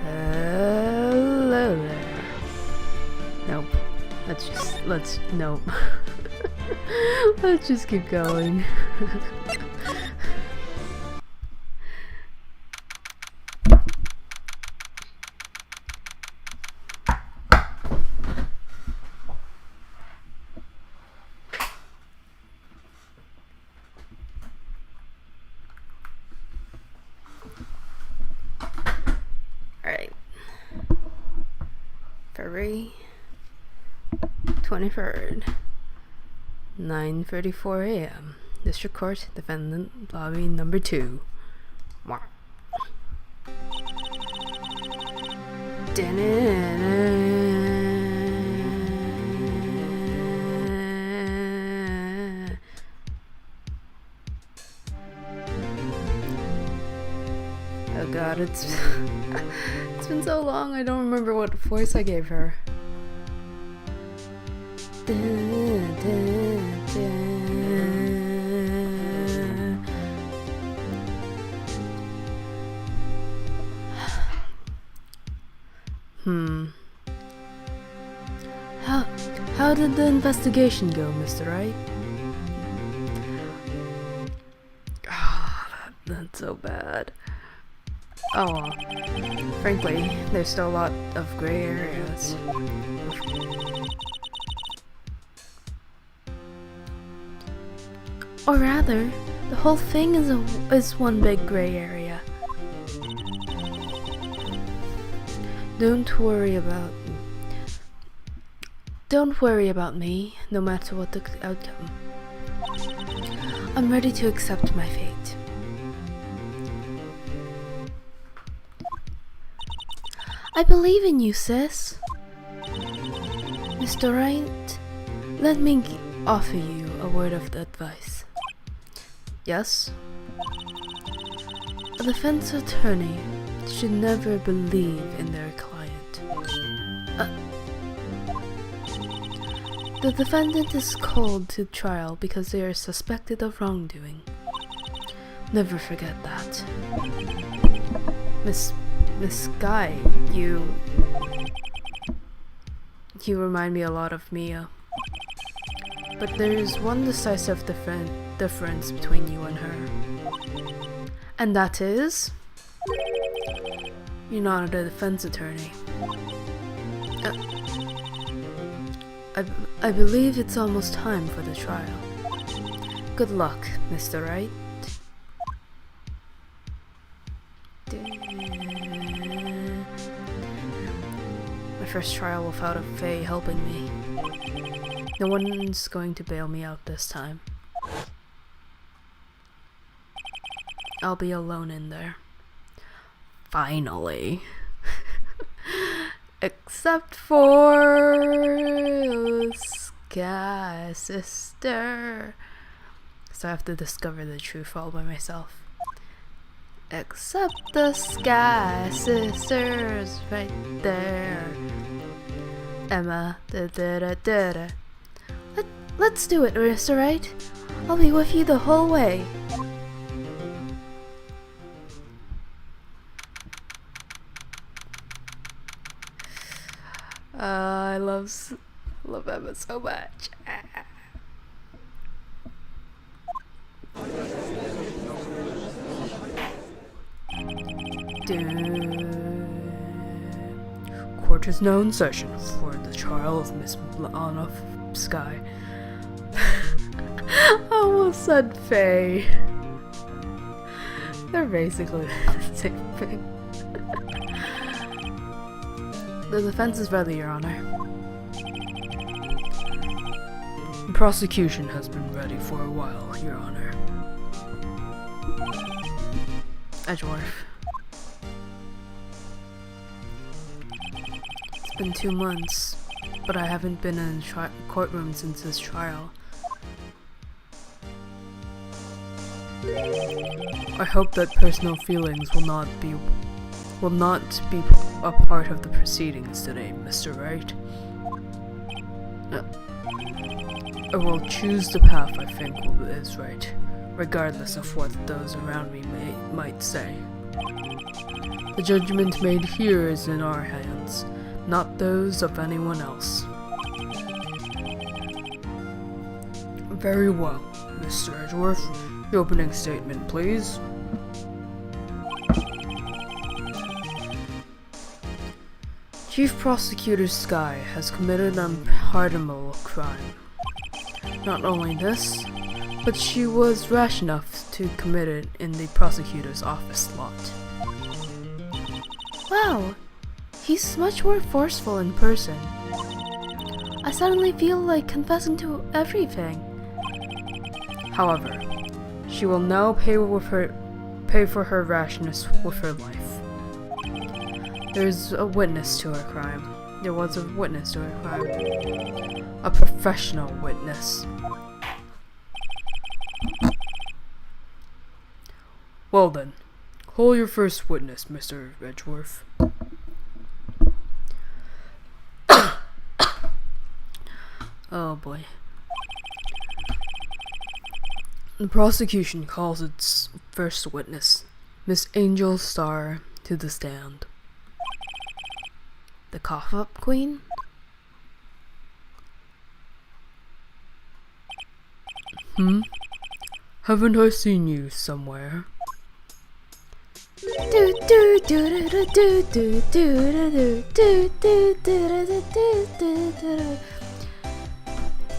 Hello there. Nope. Nope. Let's just keep going. Alright. February 23rd, 9:34 a.m. District Court, Defendant Lobby Number 2. Wow. Oh god, it's been so long, I don't remember what voice I gave her. How did the investigation go, Mr. Wright? That's so bad. Oh well. Frankly, there's still a lot of gray areas. Or rather, the whole thing is one big gray area. Don't worry about me, no matter what the outcome. I'm ready to accept my fate. I believe in you, sis. Mr. Wright, let me offer you a word of advice. Yes? A defense attorney should never believe in their client. The defendant is called to trial because they are suspected of wrongdoing. Never forget that. Miss Guy, you remind me a lot of Mia. But there is one decisive difference between you and her. And that is, you're not a defense attorney. I believe it's almost time for the trial. Good luck, Mr. Wright. My first trial without a Fae helping me. No one's going to bail me out this time. I'll be alone in there. Finally. Except for Sky Sister. So I have to discover the truth all by myself. Except the Sky Sisters right there. Emma, da-da-da-da-da. Let's do it, Marissa, right? I'll be with you the whole way. I love Emma so much. Court is now in session for the trial of Miss Lana Sky. I almost said Faye. They're basically the same thing. The defense is ready, Your Honor. The prosecution has been ready for a while, Your Honor. Edgeworth. It's been 2 months, but I haven't been in the courtroom since this trial. I hope that personal feelings will not be a part of the proceedings today, Mr. Wright. I will choose the path I think is right, regardless of what those around me might say. The judgment made here is in our hands, not those of anyone else. Very well, Mr. Edgeworth. Your opening statement, please. Chief Prosecutor Sky has committed an unpardonable crime. Not only this, but she was rash enough to commit it in the prosecutor's office lot. Wow, he's much more forceful in person. I suddenly feel like confessing to everything. However, she will now pay for her rashness with her life. There's a witness to her crime. There was a witness to her crime. A professional witness. Well then, call your first witness, Mr. Edgeworth. Oh boy. The prosecution calls its first witness, Miss Angel Starr, to the stand. The cough-up queen? Haven't I seen you somewhere?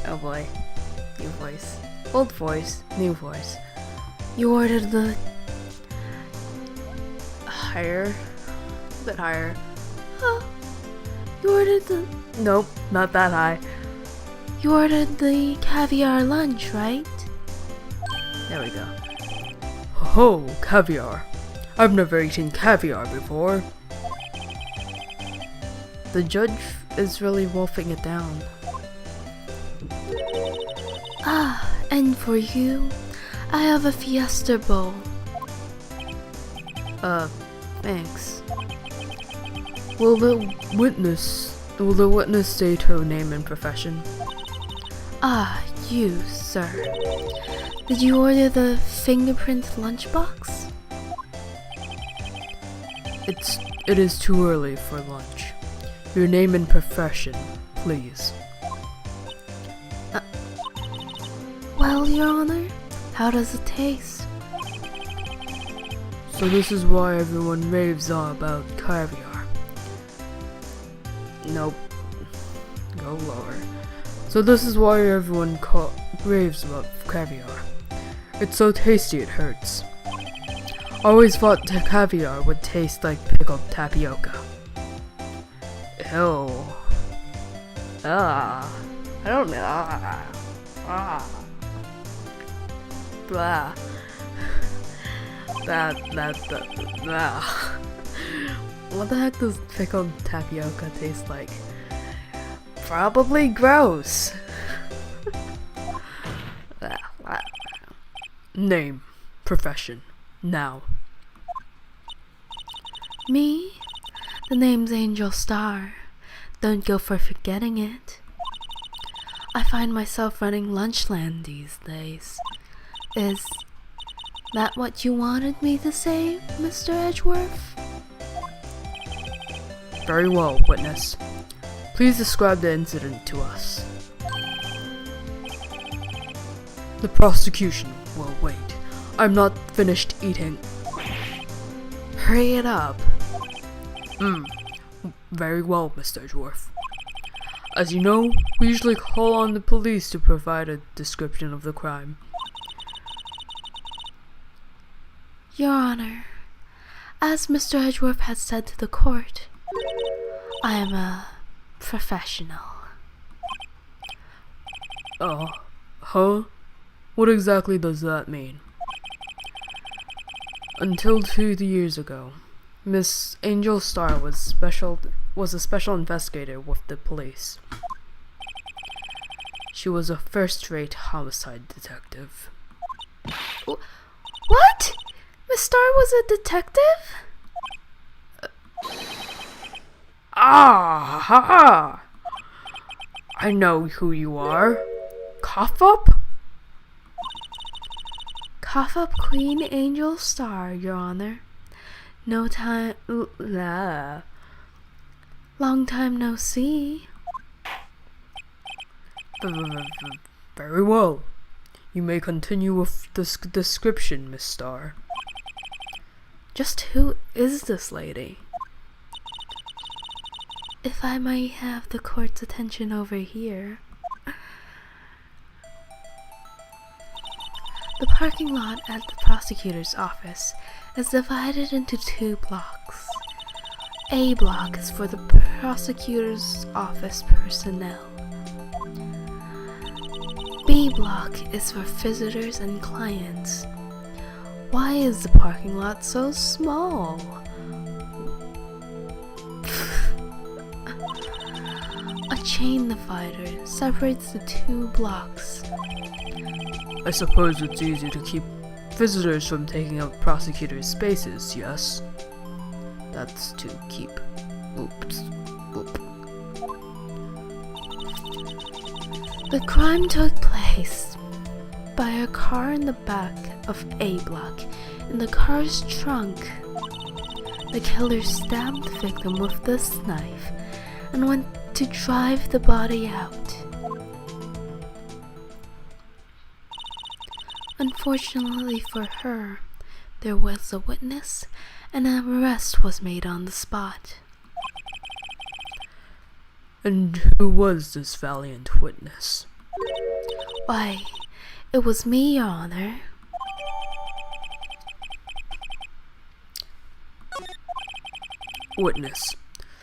Oh boy. New voice. Old voice. New voice. You ordered the... higher? A bit higher. Huh? You ordered the... Nope, not that high. You ordered the caviar lunch, right? There we go. Oh, caviar. I've never eaten caviar before. The judge is really wolfing it down. Ah, and for you, I have a fiesta bowl. Thanks. Will the witness state her name and profession? Ah, you, sir. Did you order the fingerprint lunchbox? It is too early for lunch. Your name and profession, please. Well, Your Honor, how does it taste? So this is why everyone raves on about caviar. Nope. Go lower. So this is why everyone raves about caviar. It's so tasty it hurts. Always thought caviar would taste like pickled tapioca. Ew. I don't know. Blah. Blah. What the heck does pickled tapioca taste like? Probably gross. Name, profession, now. Me? The name's Angel Star. Don't go for forgetting it. I find myself running Lunchland these days. Is that what you wanted me to say, Mr. Edgeworth? Very well, witness. Please describe the incident to us. The prosecution will wait. I'm not finished eating. Hurry it up. Very well, Mr. Edgeworth. As you know, we usually call on the police to provide a description of the crime. Your Honor, as Mr. Edgeworth has said to the court, I am a professional. Huh? What exactly does that mean? Until 2 years ago, Miss Angel Star was a special investigator with the police. She was a first-rate homicide detective. What? Miss Star was a detective? Ha! I know who you are. Cough up? Cough up Queen Angel Star, Your Honor. Long time no see. Very well. You may continue with this description, Miss Star. Just who is this lady? If I might have the court's attention over here. The parking lot at the prosecutor's office is divided into 2 blocks. A block is for the prosecutor's office personnel. B block is for visitors and clients. Why is the parking lot so small? A chain divider separates the 2 blocks. I suppose it's easy to keep visitors from taking up prosecutors' spaces, yes? That's to keep. Oops. The crime took place by a car in the back of A block. In the car's trunk, the killer stabbed the victim with this knife and went to drive the body out. Unfortunately for her, there was a witness and an arrest was made on the spot. And who was this valiant witness? Why, it was me, Your Honor. Witness,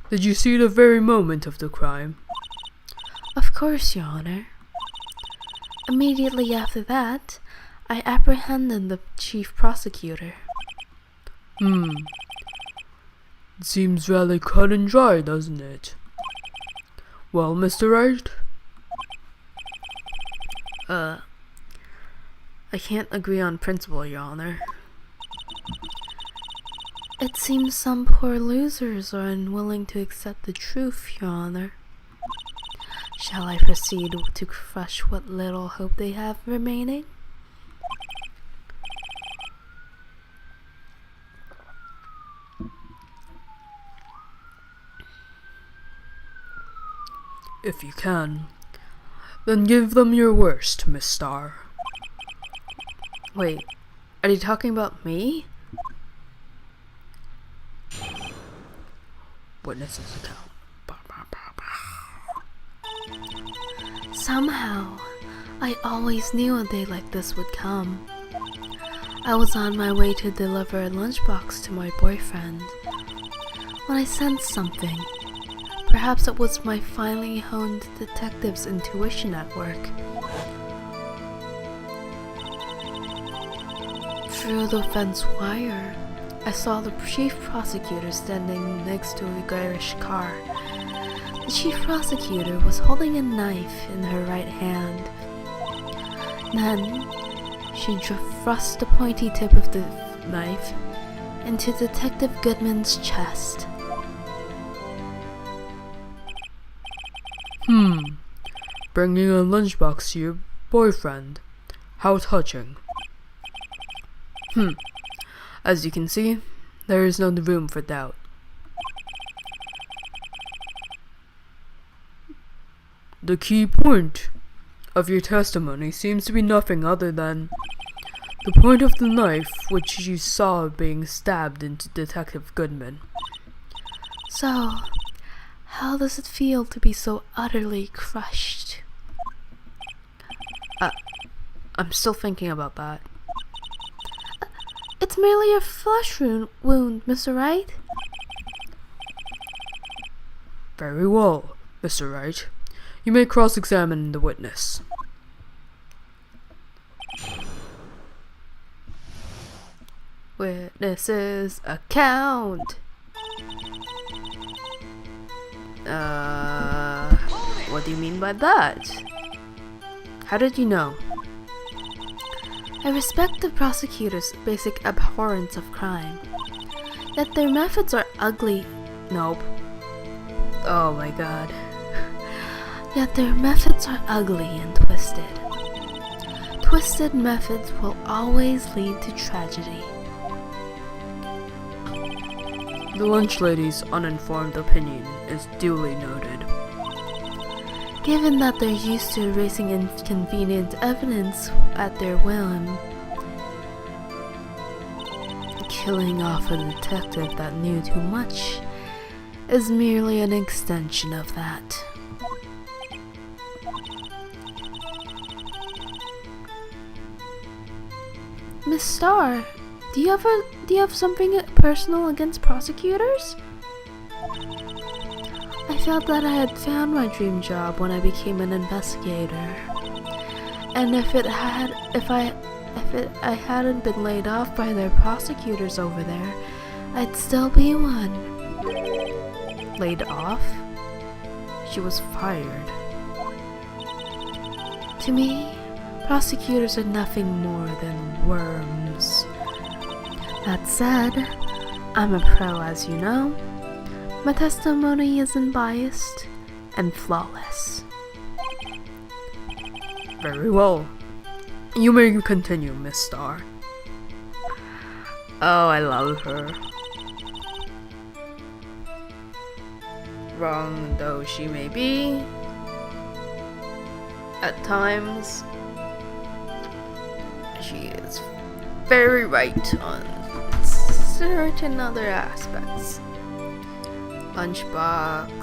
did you see the very moment of the crime? Of course, Your Honor. Immediately after that, I apprehended the chief prosecutor. It seems rather cut and dry, doesn't it? Well, Mr. Wright? I can't agree on principle, Your Honor. It seems some poor losers are unwilling to accept the truth, Your Honor. Shall I proceed to crush what little hope they have remaining? If you can, then give them your worst, Miss Star. Wait, are you talking about me? Witness's account. Somehow, I always knew a day like this would come. I was on my way to deliver a lunchbox to my boyfriend when I sensed something. Perhaps it was my finely honed detective's intuition at work. Through the fence wire, I saw the chief prosecutor standing next to a garish car. The chief prosecutor was holding a knife in her right hand. Then, she thrust the pointy tip of the knife into Detective Goodman's chest. Bringing a lunchbox to your boyfriend. How touching. As you can see, there is no room for doubt. The key point of your testimony seems to be nothing other than the point of the knife which you saw being stabbed into Detective Goodman. So, how does it feel to be so utterly crushed? I'm still thinking about that. It's merely a flesh wound, Mr. Wright. Very well, Mr. Wright. You may cross-examine the witness. Witness's account. What do you mean by that? How did you know? I respect the prosecutor's basic abhorrence of crime. Yet their methods are ugly. Nope. Oh my god. Yet their methods are ugly and twisted. Twisted methods will always lead to tragedy. The lunch lady's uninformed opinion is duly noted. Given that they're used to erasing inconvenient evidence at their whim, killing off a detective that knew too much is merely an extension of that. Miss Starr, do you have something personal against prosecutors? I felt that I had found my dream job when I became an investigator, and if I hadn't been laid off by their prosecutors over there, I'd still be one. Laid off? She was fired. To me, prosecutors are nothing more than worms. That said, I'm a pro, as you know. My testimony isn't biased and flawless. Very well. You may continue, Miss Starr. Oh, I love her. Wrong though she may be, at times, she is very right on certain other aspects. Lunchbox.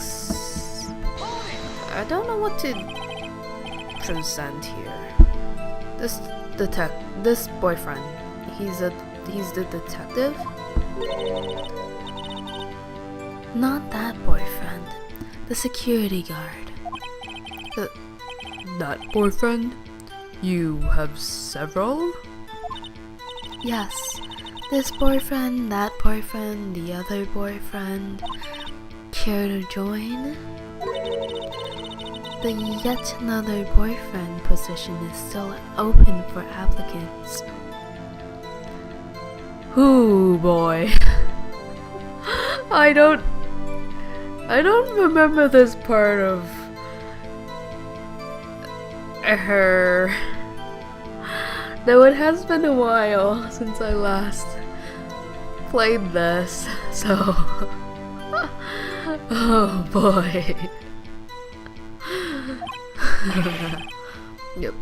I don't know what to present here. This boyfriend. He's the detective. Not that boyfriend. The security guard. That boyfriend? You have several? Yes. This boyfriend, that boyfriend, the other boyfriend. Care to join? The yet another boyfriend position is still open for applicants. Ooh boy. I don't remember this part of her. Though it has been a while since I last played this, so oh boy. Yep.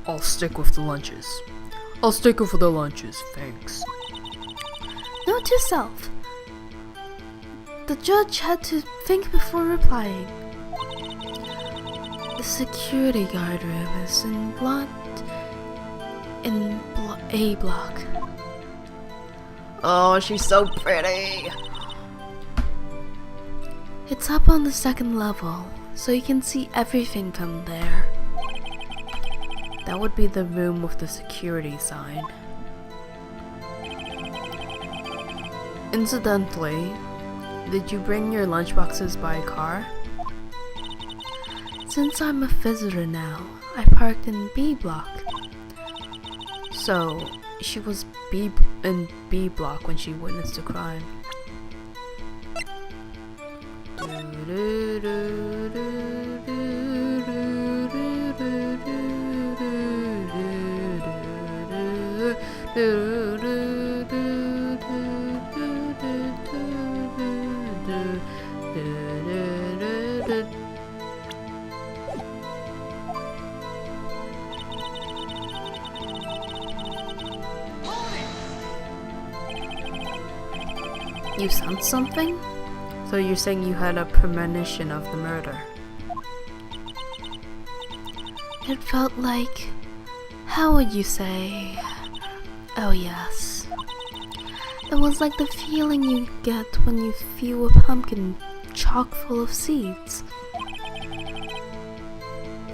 I'll stick with the lunches. I'll stick with the lunches, thanks. Note to self. The judge had to think before replying. The security guard room is in A block. Oh, she's so pretty. It's up on the second level, so you can see everything from there. That would be the room with the security sign. Incidentally, did you bring your lunchboxes by car? Since I'm a visitor now, I parked in B block. So, she was in B block when she witnessed the crime. You sensed something? So you're saying you had a premonition of the murder? It felt like, how would you say? Oh yes. It was like the feeling you get when you feel a pumpkin chock full of seeds.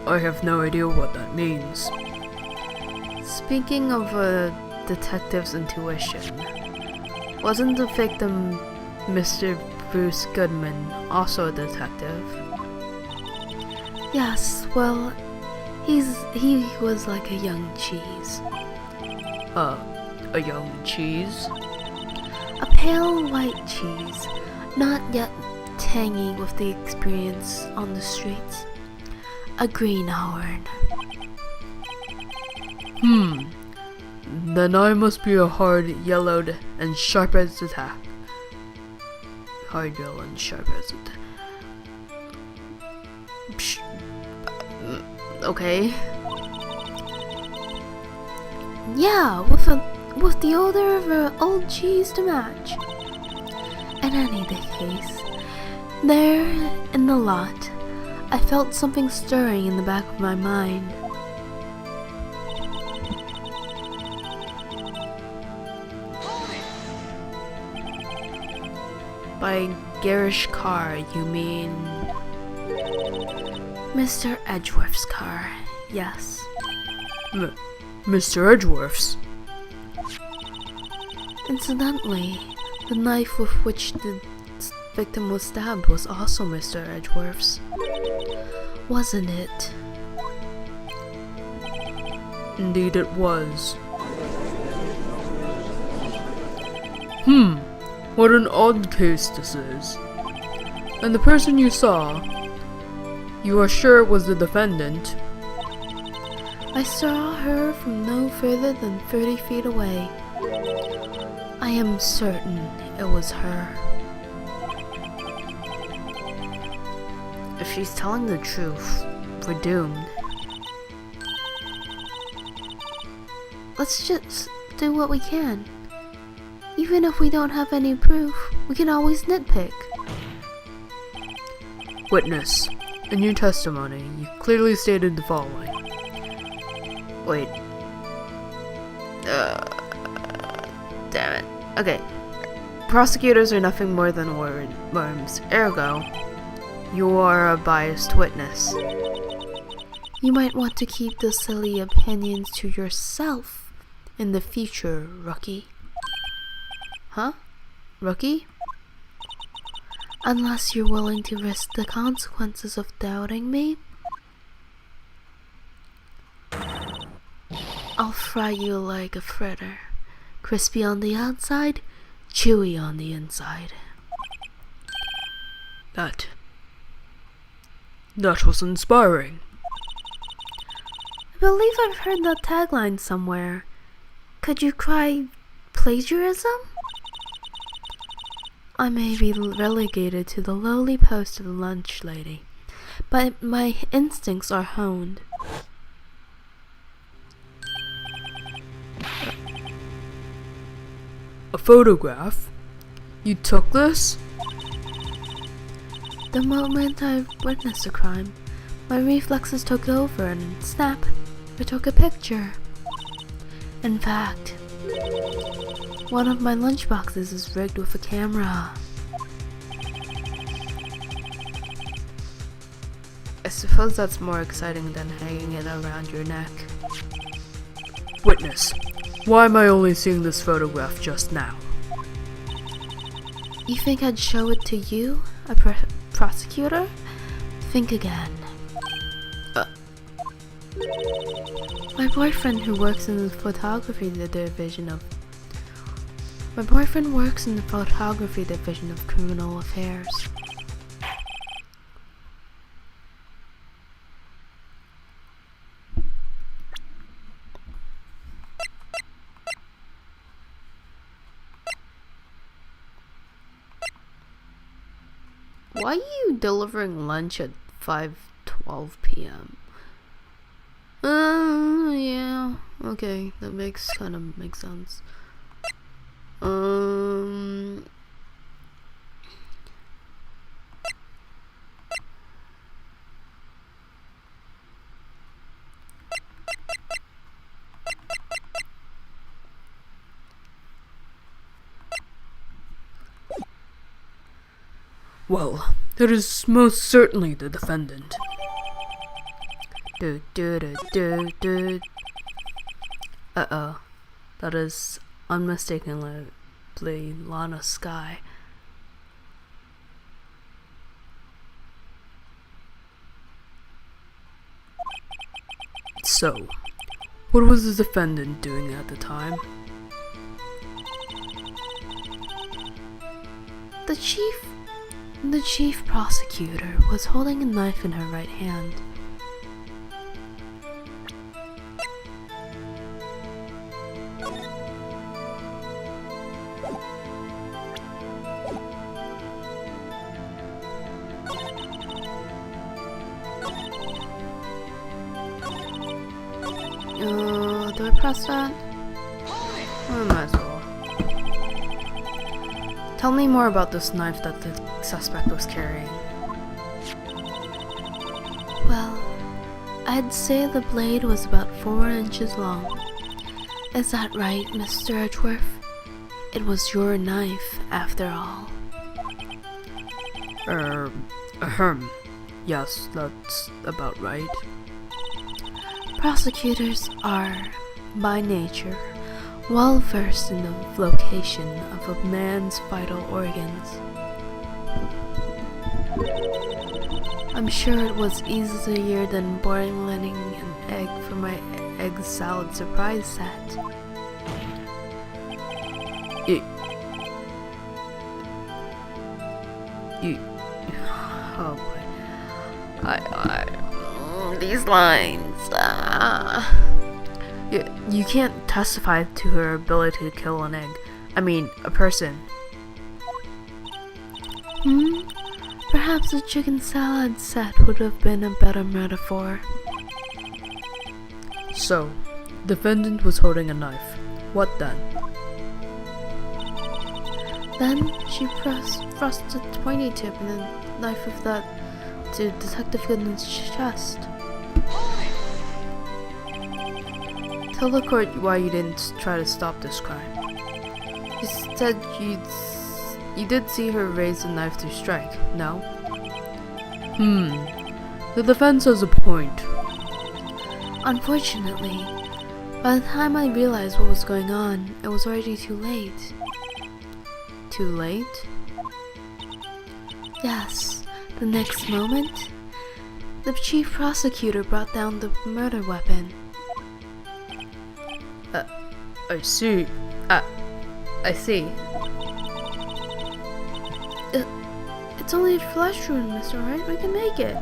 I have no idea what that means. Speaking of a detective's intuition, wasn't the victim Mr. Bruce Goodman also a detective? Yes, well, he was like a young cheese. A young cheese? A pale white cheese, not yet tangy with the experience on the streets. A greenhorn. Then I must be a hard yellowed and sharp as a tack. Hard yellow and sharp as a tack. Okay. Yeah, with the odor of an old cheese to match. In any case, there in the lot, I felt something stirring in the back of my mind. By garish car, you mean Mr. Edgeworth's car, yes. Mr. Edgeworth's? Incidentally, the knife with which the victim was stabbed was also Mr. Edgeworth's. Wasn't it? Indeed it was. What an odd case this is. And the person you saw, you are sure was the defendant? I saw her from no further than 30 feet away. I am certain it was her. If she's telling the truth, we're doomed. Let's just do what we can. Even if we don't have any proof, we can always nitpick. Witness, in your testimony, you clearly stated the following. Wait. Damn it. Okay. Prosecutors are nothing more than worms. Ergo, you are a biased witness. You might want to keep the silly opinions to yourself in the future, rookie. Huh? Rookie? Unless you're willing to risk the consequences of doubting me. I'll fry you like a fritter. Crispy on the outside, chewy on the inside. That was inspiring. I believe I've heard that tagline somewhere. Could you cry plagiarism? I may be relegated to the lowly post of lunch lady, but my instincts are honed. A photograph? You took this? The moment I witnessed a crime, my reflexes took over and snap, I took a picture. In fact, one of my lunchboxes is rigged with a camera. I suppose that's more exciting than hanging it around your neck. Witness, why am I only seeing this photograph just now? You think I'd show it to you, a prosecutor? Think again. My boyfriend who works in the photography division of criminal affairs. Why are you delivering lunch at 5:12 p.m.? Yeah, okay, that kind of makes sense. Well, it is most certainly the defendant. Uh-oh. That is unmistakably Lana Sky. So, what was the defendant doing at the time? The chief prosecutor was holding a knife in her right hand. Do I press that? I might as well. Tell me more about this knife that the suspect was carrying. Well, I'd say the blade was about 4 inches long. Is that right, Mr. Edgeworth? It was your knife, after all. Yes, that's about right. Prosecutors are, by nature, well versed in the location of a man's vital organs. I'm sure it was easier than boiling an egg for my egg salad surprise set. Oh boy. These lines. You can't testify to her ability to kill an egg. I mean, a person. Perhaps a chicken salad set would have been a better metaphor. So, defendant was holding a knife. What then? Then she thrust a pointy tip in the knife of that to Detective Goodman's chest. Tell the court why you didn't try to stop this crime. You said you did see her raise the knife to strike, no? The defense has a point. Unfortunately, by the time I realized what was going on, it was already too late. Too late? Yes, the next moment, the chief prosecutor brought down the murder weapon. I see. I see. It's only a flesh wound, Mr. Wright. We can make it.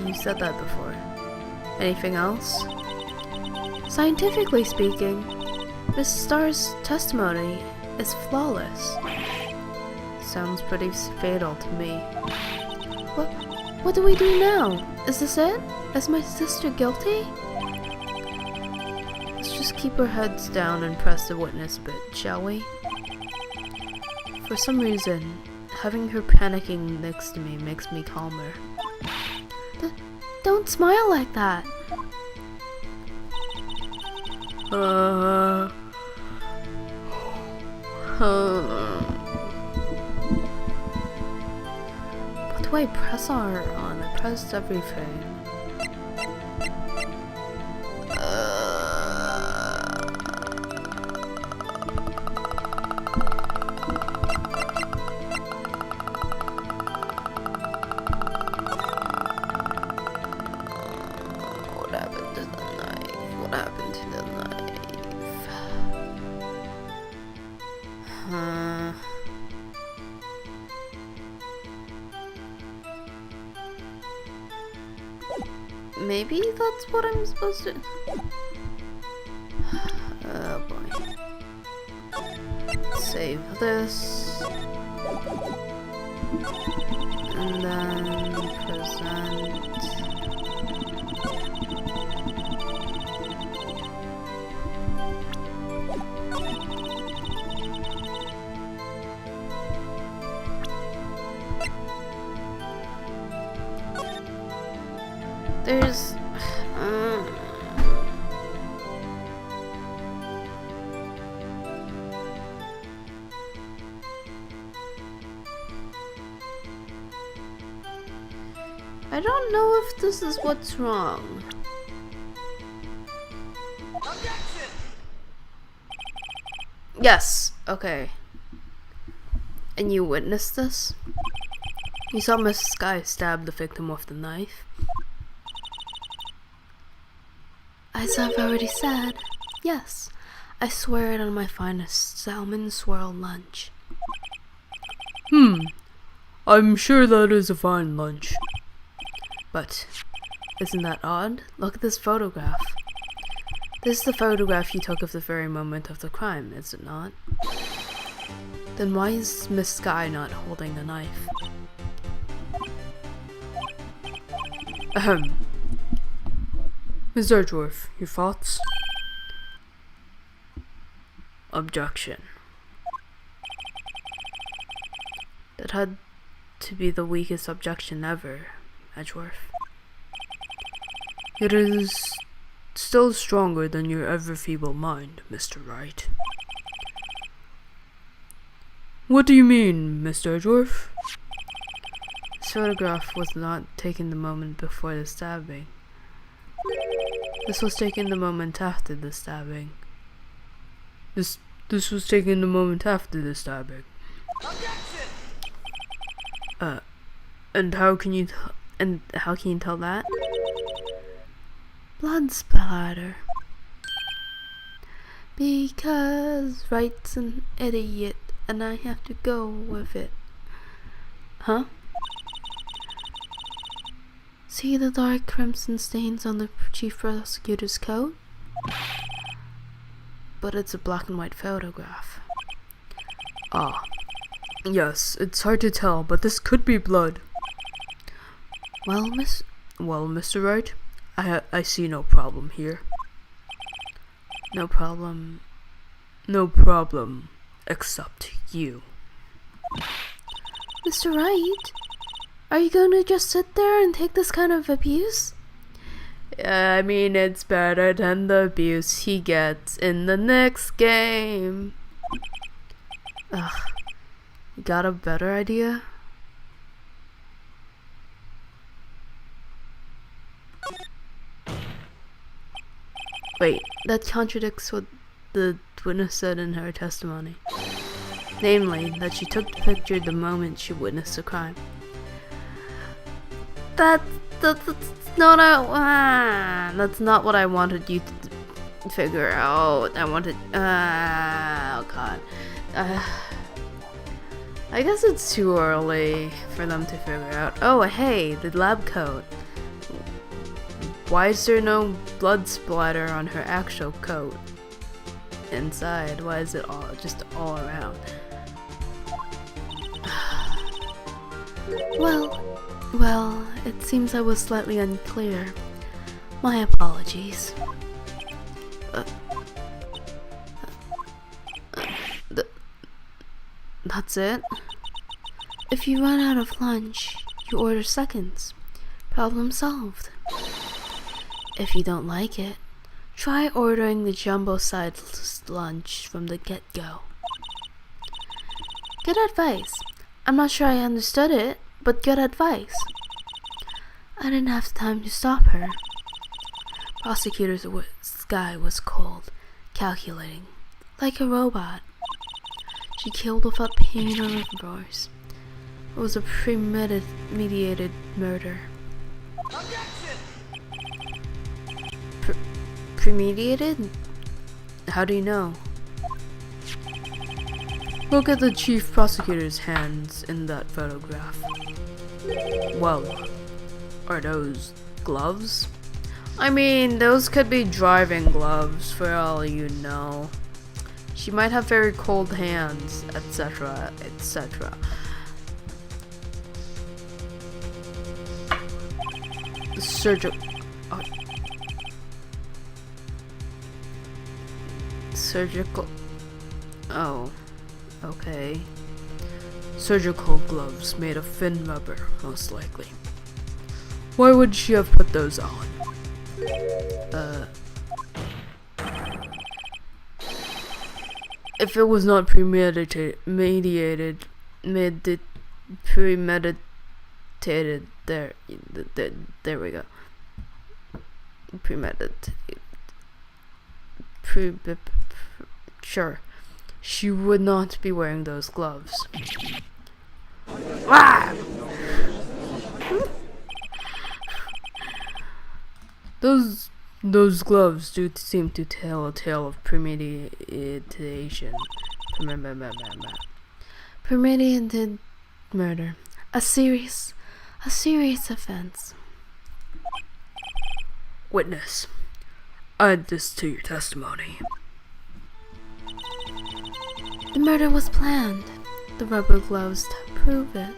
You said that before. Anything else? Scientifically speaking, Miss Starr's testimony is flawless. Sounds pretty fatal to me. What do we do now? Is this it? Is my sister guilty? Let's just keep our heads down and press the witness a bit, shall we? For some reason, having her panicking next to me makes me calmer. Don't smile like that. What do I press R on? I pressed everything. What happened to the knife? What happened to the knife? Maybe that's what I'm supposed to. Oh boy. Save this. And then present. There's I don't know if this is what's wrong. Objection! Yes, okay. And you witnessed this? You saw Miss Sky stab the victim with the knife? As I've already said, yes. I swear it on my finest salmon swirl lunch. I'm sure that is a fine lunch. But isn't that odd? Look at this photograph. This is the photograph you took of the very moment of the crime, is it not? Then why is Miss Sky not holding the knife? Ahem. Ms. Edgeworth, your thoughts? Objection. That had to be the weakest objection ever, Edgeworth. It is still stronger than your ever-feeble mind, Mr. Wright. What do you mean, Mr. Edgeworth? This photograph was not taken the moment before the stabbing. This was taken the moment after the stabbing. This was taken the moment after the stabbing. Objection! And how can you tell that? Blood splatter. Because Wright's an idiot and I have to go with it. Huh? See the dark crimson stains on the chief prosecutor's coat? But it's a black and white photograph. Ah. Yes, it's hard to tell, but this could be blood. Well, Mr. Wright, I see no problem here. No problem. No problem, except you. Mr. Wright, are you going to just sit there and take this kind of abuse? I mean, it's better than the abuse he gets in the next game. Ugh. You got a better idea? Wait, that contradicts what the witness said in her testimony. Namely, that she took the picture the moment she witnessed the crime. That's not that's not what I wanted you to figure out. I wanted, oh god. I guess it's too early for them to figure out. Oh, hey, the lab coat. Why is there no blood splatter on her actual coat? Inside, why is it just all around? Well, it seems I was slightly unclear. My apologies. That's it? If you run out of lunch, you order seconds. Problem solved. If you don't like it, Try ordering the jumbo-sized lunch from the get-go. Good advice. I'm not sure I understood it, but good advice. I didn't have time to stop her. Prosecutor's sky was cold, calculating, like a robot. She killed without pain or remorse. It was a premeditated murder. Objection! Premeditated? How do you know? Look at the chief prosecutor's hands in that photograph. Well, are those gloves? I mean, those could be driving gloves for all you know. She might have very cold hands, etc., etc. Surgical. Oh, okay. Surgical gloves made of thin rubber, most likely. Why would she have put those on? If it was not premeditated, there we go. Sure, she would not be wearing those gloves. Ah! Those gloves do seem to tell a tale of premeditation. Premeditated murder. A serious offense. Witness, add this to your testimony. The murder was planned. The rubber gloves prove it.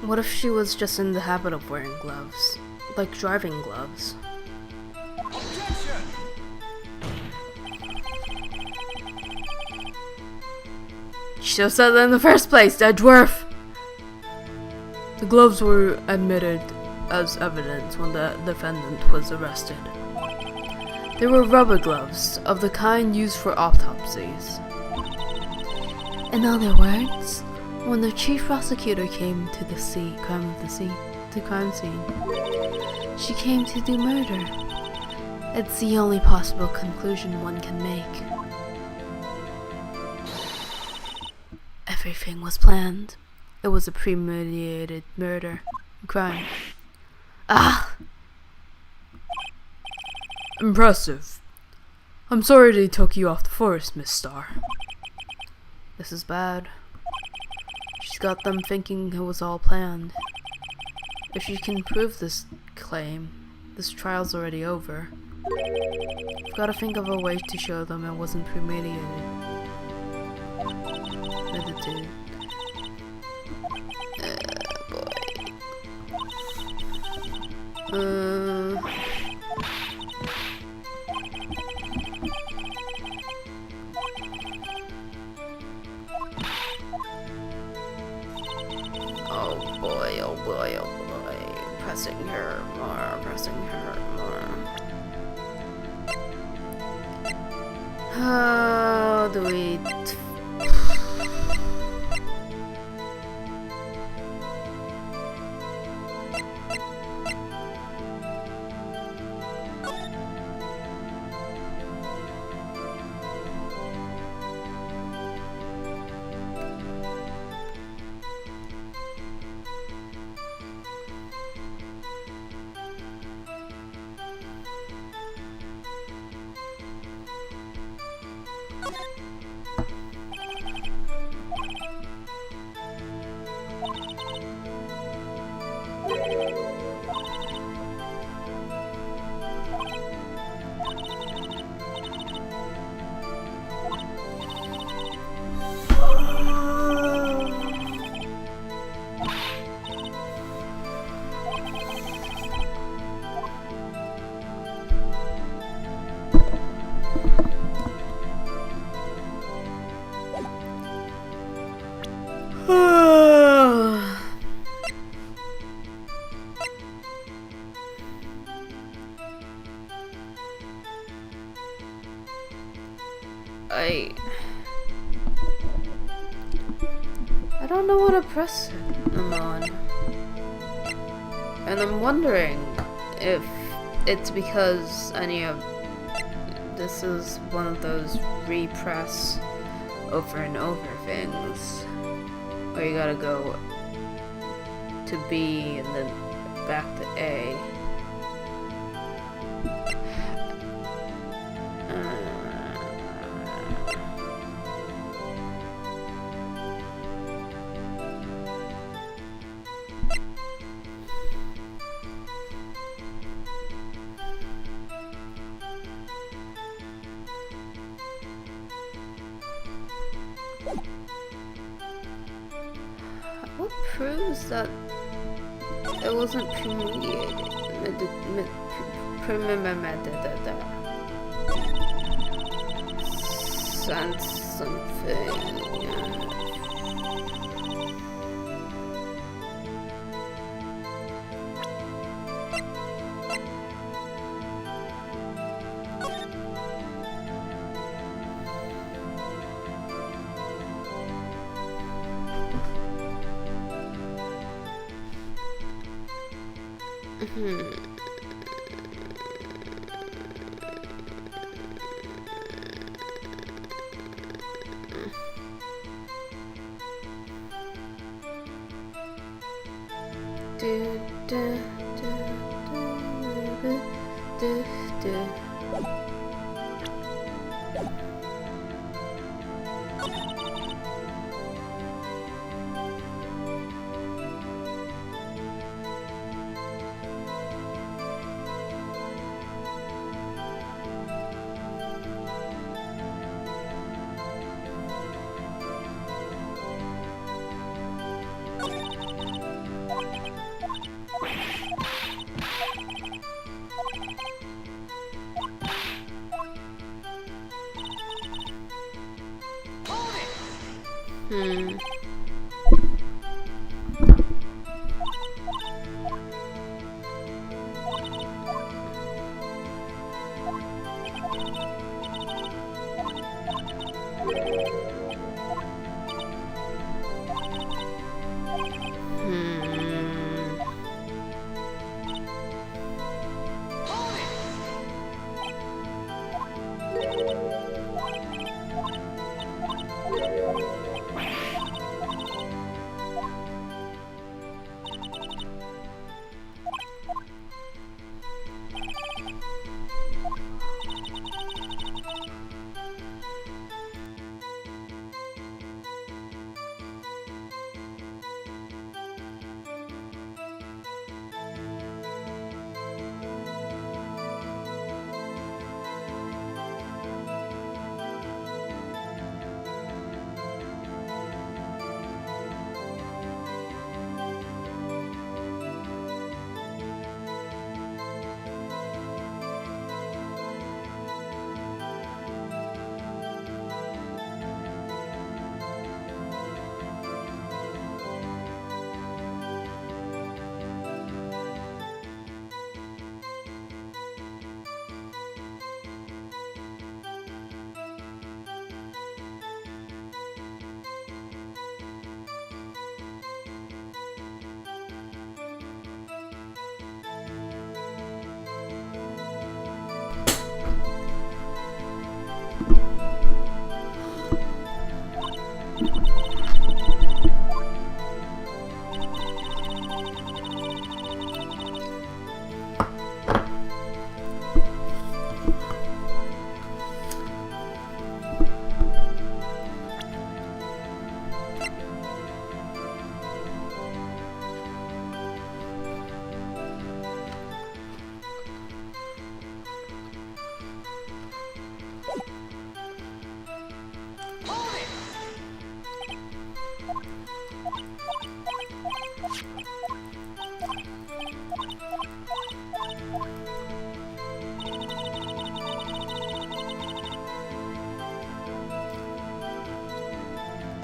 What if she was just in the habit of wearing gloves? Like driving gloves? Objection! She should have said that in the first place, that dwarf! The gloves were admitted as evidence when the defendant was arrested. They were rubber gloves, of the kind used for autopsies. In other words, when the chief prosecutor came to the crime scene, she came to do murder. It's the only possible conclusion one can make. Everything was planned. It was a premeditated murder. Crime. Ah! Impressive. I'm sorry they took you off the force, Miss Starr. This is bad. She's got them thinking it was all planned. If she can prove this claim, this trial's already over. I've gotta think of a way to show them it wasn't premeditated. Oh boy, oh boy, oh boy. Pressing her more, pressing her more. How do we... I don't know what to press them on. And I'm wondering if it's because this is one of those repress over and over things where you gotta go to B and then back to A. What proves that it wasn't premeditated? Sense something.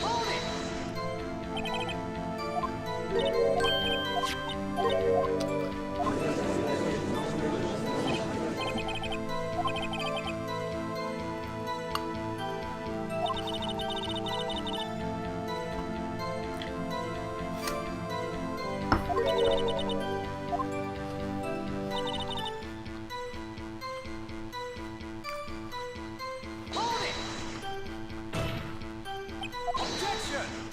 Hold it! Hold it! Objection!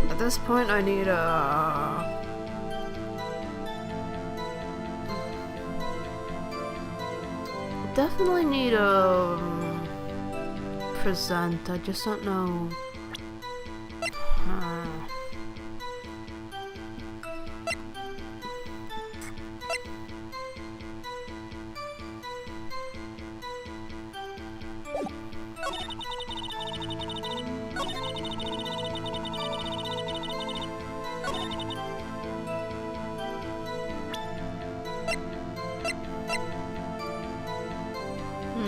At this point, I need definitely need a present. I just don't know.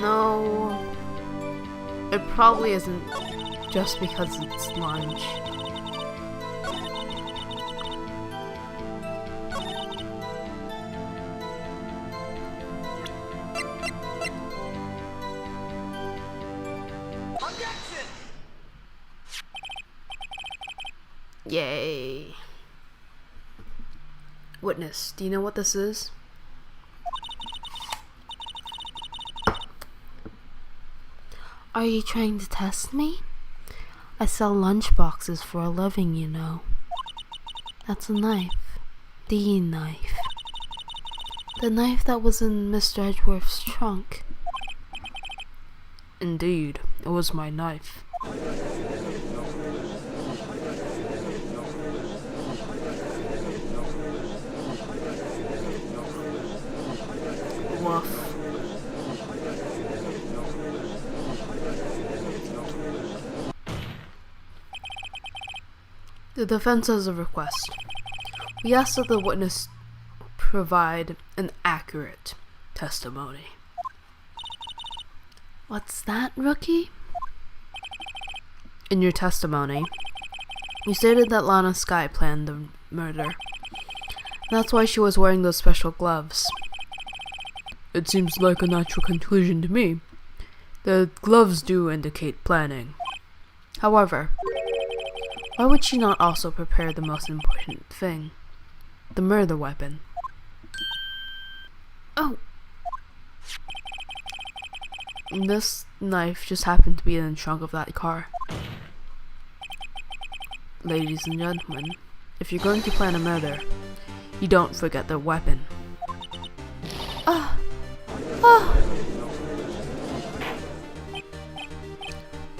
No, it probably isn't just because it's lunch. Objection! Yay. Witness, do you know what this is? Are you trying to test me? I sell lunch boxes for a living, you know. That's a knife. The knife. The knife that was in Mr. Edgeworth's trunk. Indeed, it was my knife. Woof. The defense has a request. We ask that the witness provide an accurate testimony. What's that, rookie? In your testimony, you stated that Lana Sky planned the murder. That's why she was wearing those special gloves. It seems like a natural conclusion to me. The gloves do indicate planning. However, why would she not also prepare the most important thing? The murder weapon. Oh, This knife just happened to be in the trunk of that car. Ladies and gentlemen, if you're going to plan a murder, you don't forget the weapon.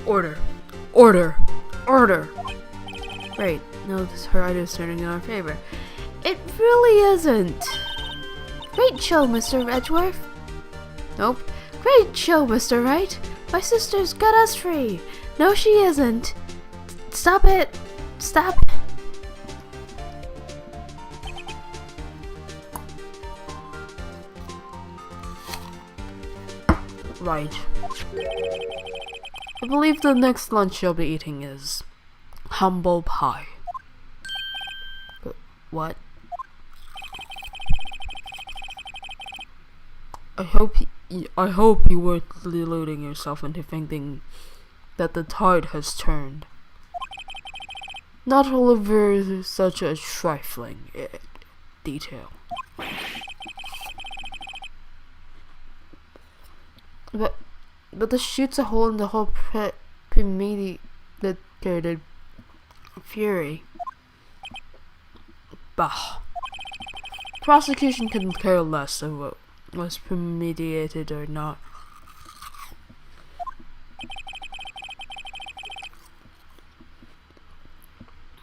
Order. Order. Order. Great. Notice her idea is turning in our favor. it really isn't. Great show, Mr. Edgeworth. Nope. Great show, Mr. Wright. My sister's got us free. No, she isn't. Stop it. Stop. Right. I believe the next lunch you'll be eating is humble pie. What? I hope you weren't deluding yourself into thinking that the tide has turned. Not over such a trifling detail. But this shoots a hole in the whole premeditated fury. Bah. Prosecution couldn't care less of what was premeditated or not.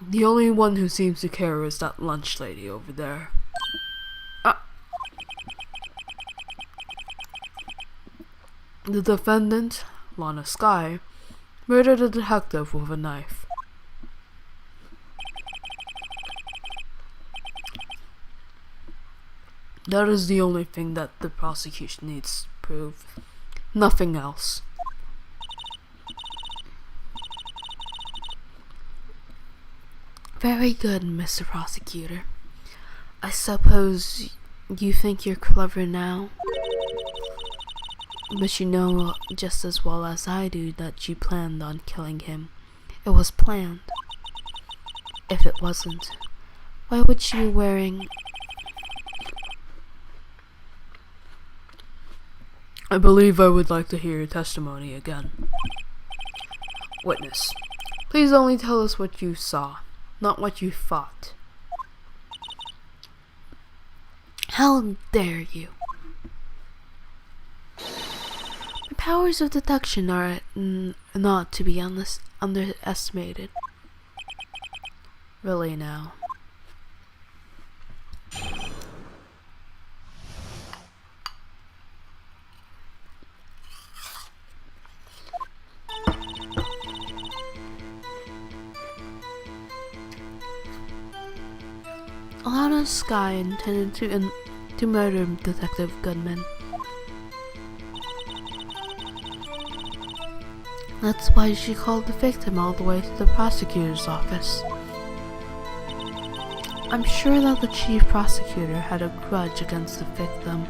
The only one who seems to care is that lunch lady over there. The defendant, Lana Sky, murdered a detective with a knife. That is the only thing that the prosecution needs to prove. Nothing else. Very good, Mr. Prosecutor. I suppose you think you're clever now? But you know just as well as I do that you planned on killing him. It was planned. If it wasn't, why would you be wearing... I believe I would like to hear your testimony again. Witness, please only tell us what you saw, not what you thought. How dare you? The powers of deduction are not to be underestimated. Really now. Alana Sky intended to murder Detective Goodman. That's why she called the victim all the way to the prosecutor's office. I'm sure that the chief prosecutor had a grudge against the victim.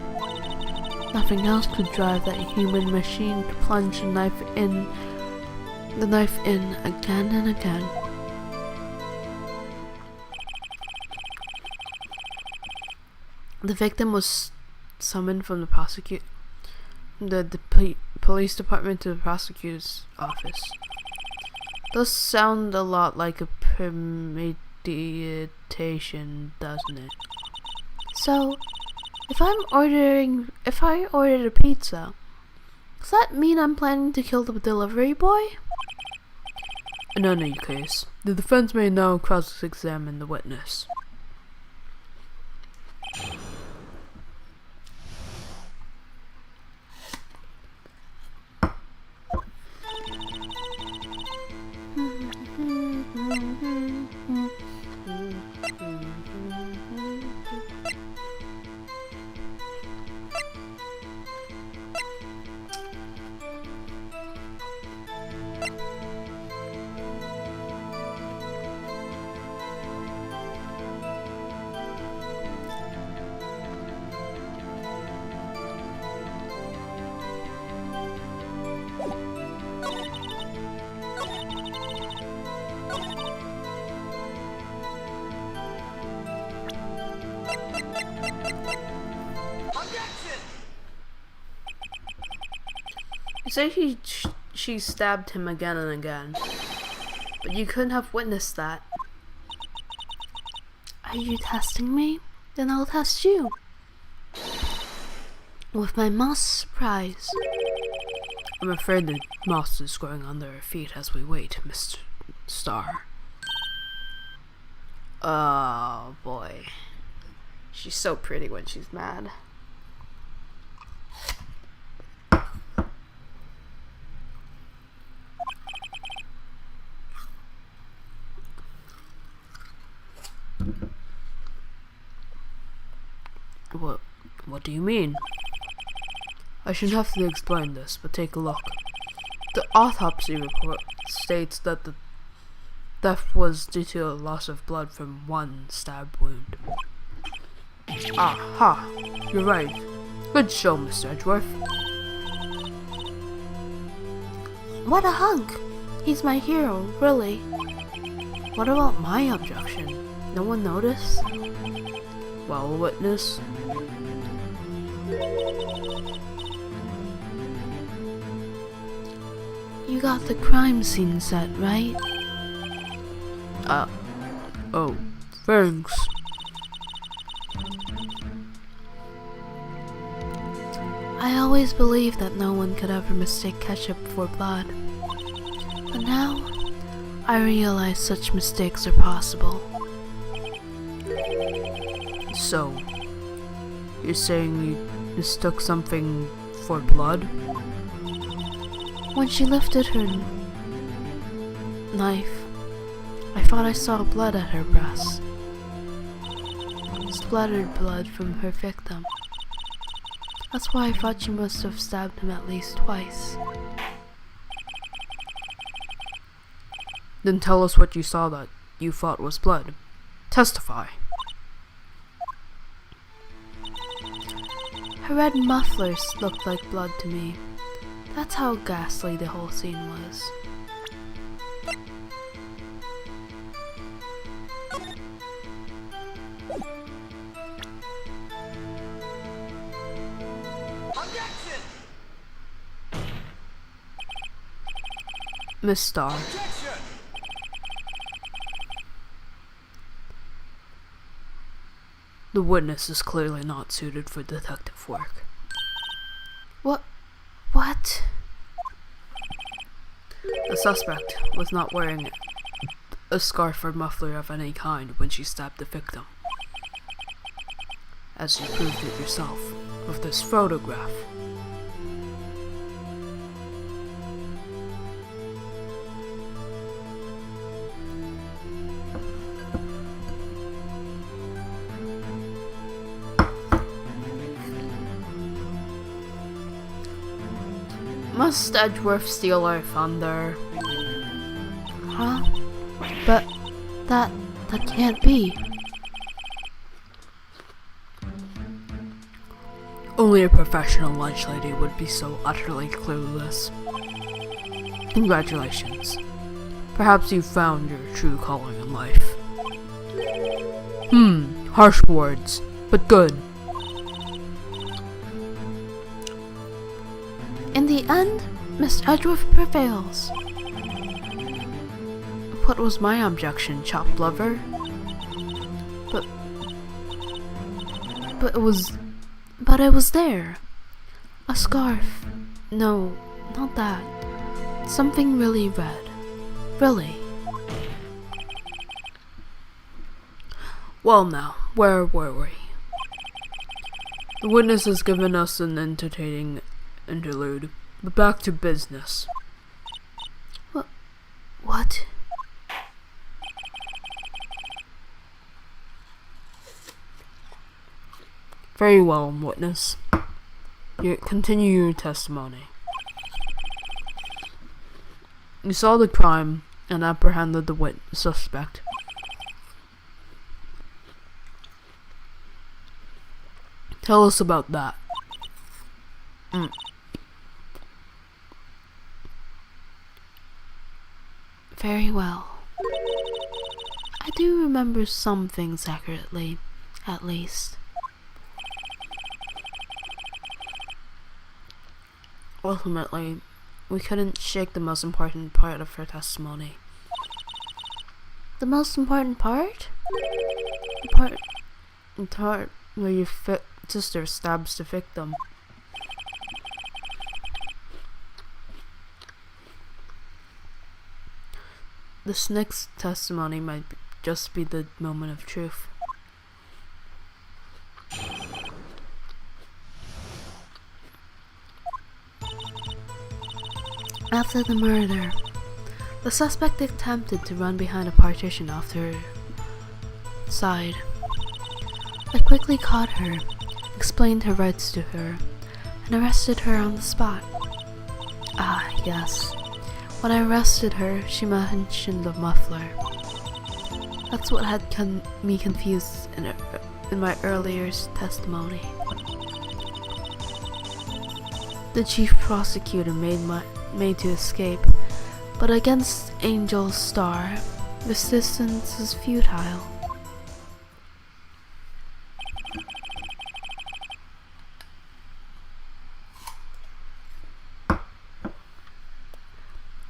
Nothing else could drive that human machine to plunge the knife in again and again. The victim was summoned from the police department to the prosecutor's office. Does sound a lot like a premeditation, doesn't it? So, if I ordered a pizza, does that mean I'm planning to kill the delivery boy? In any case, the defense may now cross-examine the witness. You say she stabbed him again and again, but you couldn't have witnessed that. Are you testing me? Then I'll test you. With my moss surprise. I'm afraid the moss is growing under our feet as we wait, Mr. Star. Oh boy. She's so pretty when she's mad. What do you mean? I shouldn't have to explain this, but take a look. The autopsy report states that the death was due to a loss of blood from one stab wound. Aha! You're right. Good show, Mr. Edgeworth. What a hunk! He's my hero, really. What about my objection? No one noticed? Well, witness. You got the crime scene set, right? Oh, thanks. I always believed that no one could ever mistake ketchup for blood. But now, I realize such mistakes are possible. So, you're saying you mistook something for blood? When she lifted her knife, I thought I saw blood at her breast. Splattered blood from her victim. That's why I thought she must have stabbed him at least twice. Then tell us what you saw that you thought was blood. Testify. Her red mufflers looked like blood to me. That's how ghastly the whole scene was. Objection! Miss Starr, Objection! the witness is clearly not suited for detective work. What? The suspect was not wearing a scarf or muffler of any kind when she stabbed the victim. As you proved it yourself with this photograph. Must Edgeworth steal our thunder? Huh? But that can't be. Only a professional lunch lady would be so utterly clueless. Congratulations. Perhaps you found your true calling in life. Harsh words, but good. In the end, Miss Edgeworth prevails. What was my objection, chopped liver? But it was there. A scarf. No, not that. Something really red. Really. Well now, where were we? The witness has given us an entertaining interlude, but back to business. What? Very well, witness. You continue your testimony. You saw the crime and apprehended the suspect. Tell us about that. Very well. I do remember some things accurately, at least. Ultimately, we couldn't shake the most important part of her testimony. The most important part? The part where your sister stabs the victim. This next testimony might just be the moment of truth. After the murder, the suspect attempted to run behind a partition off to her side. I quickly caught her, explained her rights to her, and arrested her on the spot. Ah, yes. When I arrested her, she mentioned the muffler. That's what had me confused in my earlier testimony. The chief prosecutor made to escape, but against Angel's star, resistance is futile.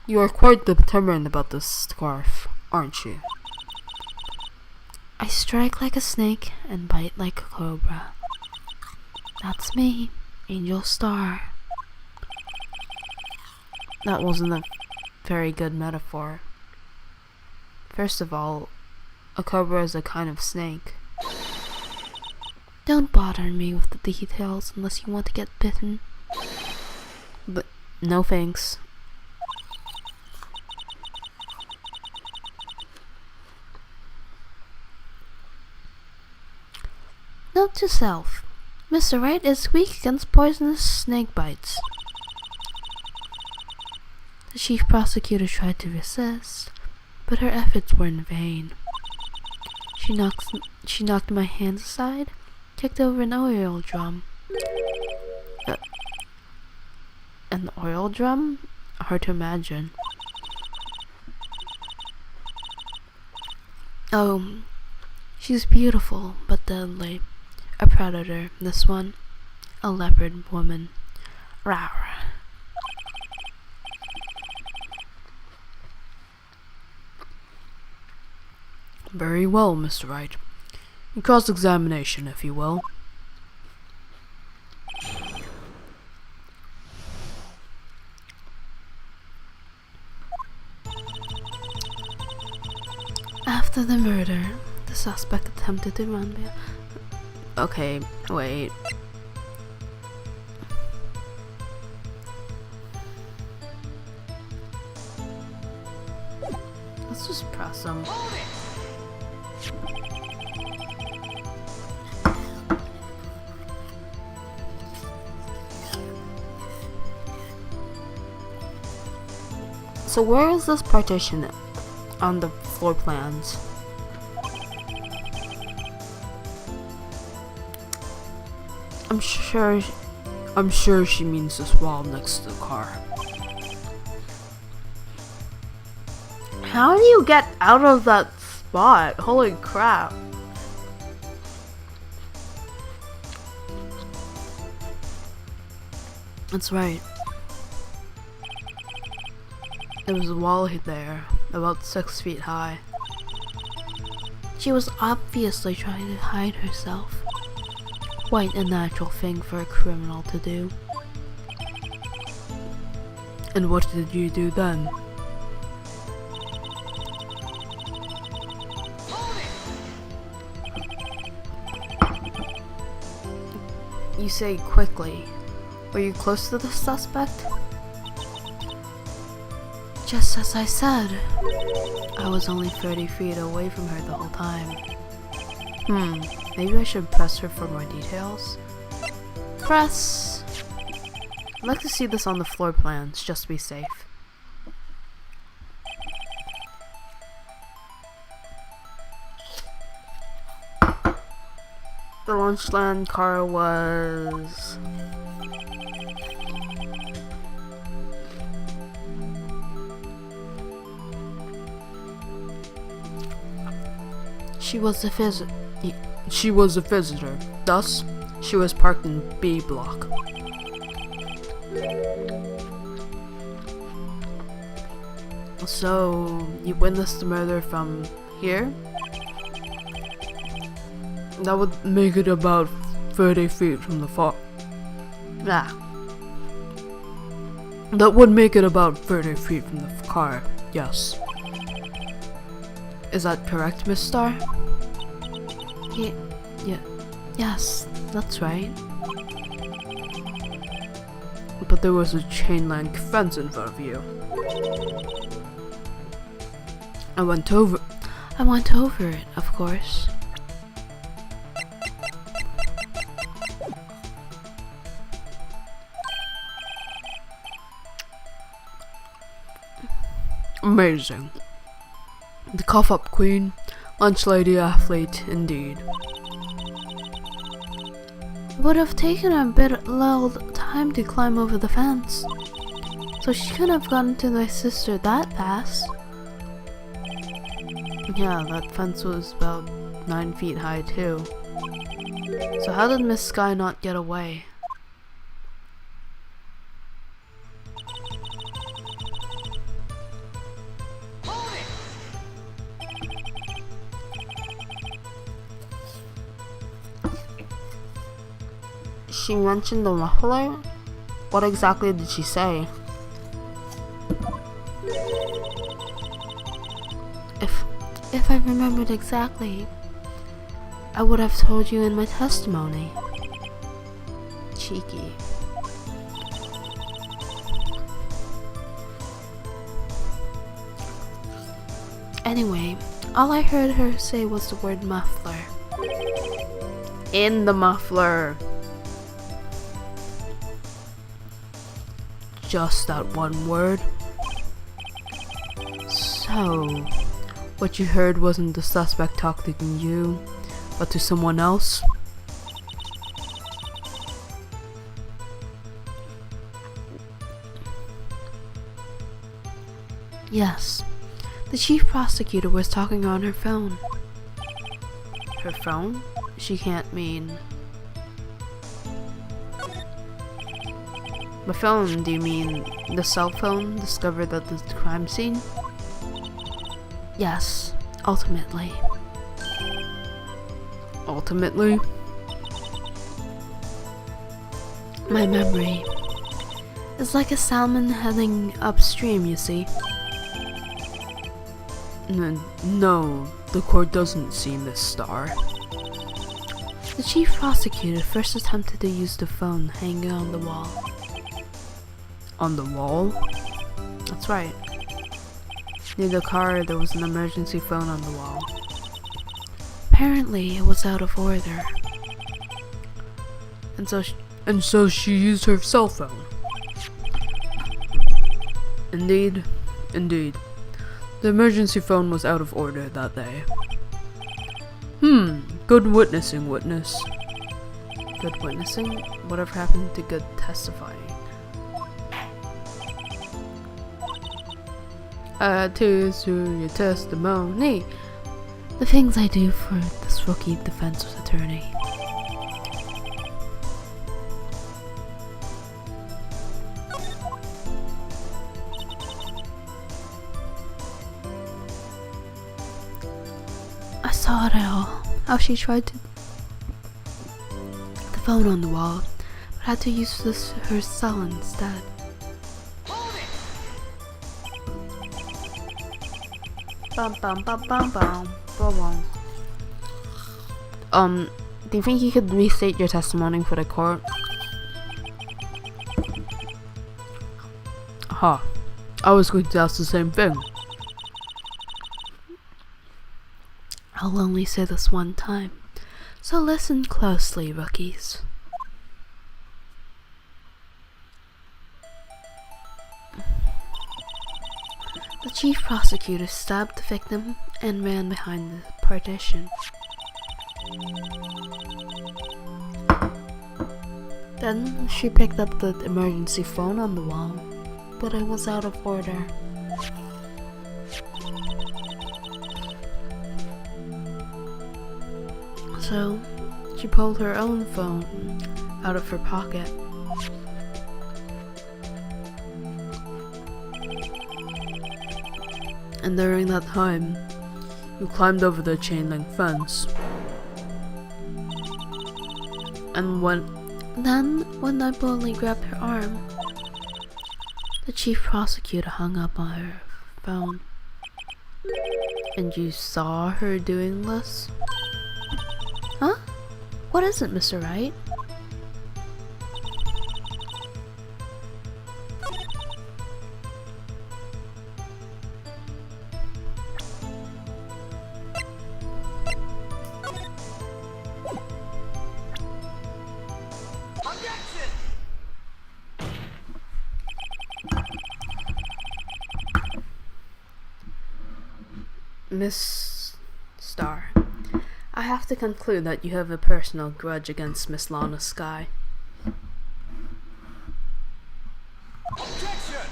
You are quite determined about this scarf, aren't you? I strike like a snake and bite like a cobra. That's me. Angel Star. That wasn't a very good metaphor. First of all, a cobra is a kind of snake. Don't bother me with the details unless you want to get bitten. But no thanks. Note to self. Mr. Wright is weak against poisonous snake bites. The chief prosecutor tried to resist, but her efforts were in vain. She knocked my hands aside, kicked over an oil drum. An oil drum? Hard to imagine. Oh, she's beautiful, but deadly. A predator, this one. A leopard woman. Rawr. Very well, Mr. Wright. Cross-examination, if you will. After the murder, the suspect attempted to run me. Okay, wait. Let's just press him. Hold it! So where is this partition on the floor plans? I'm sure she means this wall next to the car. How do you get out of that spot? Holy crap. That's right. There was a wall there, about 6 feet high. She was obviously trying to hide herself. Quite a natural thing for a criminal to do. And what did you do then? Hold it! You say quickly. Were you close to the suspect? Just as I said, I was only 30 feet away from her the whole time. Maybe I should press her for more details? Press. I'd like to see this on the floor plans, just to be safe. The Lunchland car was... She was a visitor. She was a visitor. Thus, she was parked in B block. So, you witnessed the murder from here? That would make it about 30 feet from the far. Ah. That would make it about 30 feet from the car, yes. Is that correct, Miss Star? Yes, that's right. But there was a chain link fence in front of you. I went over it, of course. Amazing. The cough-up queen, lunch lady athlete, indeed. It would have taken her a little time to climb over the fence, so she couldn't have gotten to my sister that fast. Yeah, that fence was about 9 feet high too. So how did Miss Sky not get away? Hold it! She mentioned the muffler? What exactly did she say? If I remembered exactly, I would have told you in my testimony. Cheeky. Anyway, all I heard her say was the word muffler. In the muffler. Just that one word. So, what you heard wasn't the suspect talking to you, but to someone else? Yes. The chief prosecutor was talking on her phone. Her phone? She can't mean... By phone, do you mean the cell phone discovered at the crime scene? Yes, ultimately. Ultimately? My memory is like a salmon heading upstream, you see. No, the court doesn't see Miss Starr. The chief prosecutor first attempted to use the phone hanging on the wall. On the wall? That's right. Near the car, there was an emergency phone on the wall. Apparently, it was out of order. And so she used her cell phone. Indeed. The emergency phone was out of order that day. Good witnessing, witness. Good witnessing? Whatever happened to good testifying? Add to your testimony. The things I do for this rookie defense attorney. I saw it all. How she tried to the phone on the wall, but had to use her cell instead. Bum bum bum bum bum bum. Do you think you could restate your testimony for the court? I was going to ask the same thing. I'll only say this one time, so listen closely, rookies. The chief prosecutor stabbed the victim and ran behind the partition. Then she picked up the emergency phone on the wall, but it was out of order. So, she pulled her own phone out of her pocket. And during that time, you climbed over the chain link fence. And when I boldly grabbed her arm, the chief prosecutor hung up on her phone. And you saw her doing this? Huh? What is it, Mr. Wright? Objection! Miss Starr, I have to conclude that you have a personal grudge against Miss Lana Sky. Objection!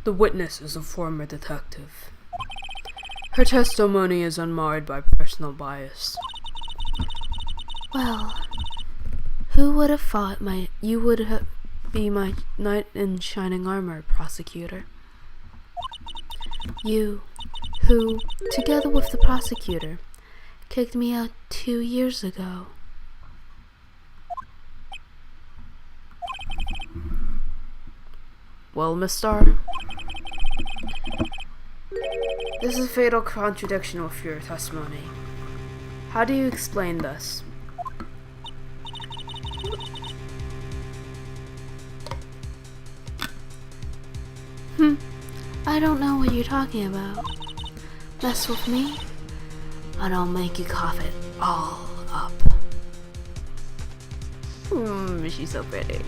The witness is a former detective. Her testimony is unmarred by personal bias. Well, who would have thought you would be my knight in shining armor, prosecutor? You, who, together with the prosecutor, kicked me out 2 years ago. Well, Miss Star, this is a fatal contradiction with your testimony. How do you explain this? I don't know what you're talking about. Mess with me, and I'll make you cough it all up. She's so pretty.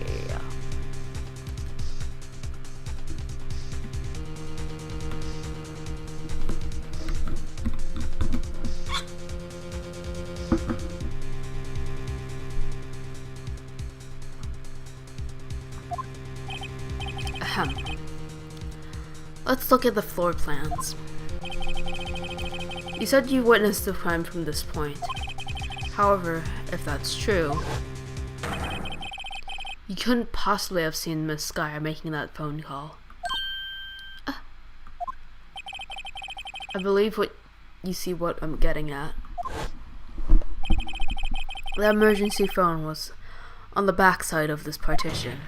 Ahem. Let's look at the floor plans. You said you witnessed the crime from this point. However, if that's true, you couldn't possibly have seen Miss Skyer making that phone call. I believe you see what I'm getting at. The emergency phone was on the back side of this partition.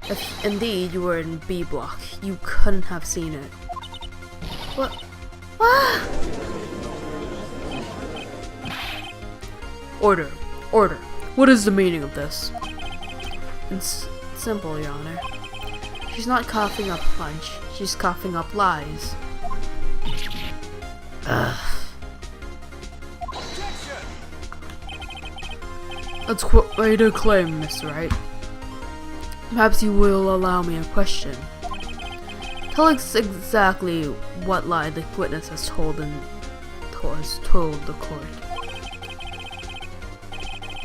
If indeed you were in B block, you couldn't have seen it. What? Ah! Order. Order. What is the meaning of this? It's simple, Your Honor. She's not coughing up punch, she's coughing up lies. Ugh. That's quite a claim, Mr. Wright. Perhaps you will allow me a question. Tell us exactly what lie the witness has told the court.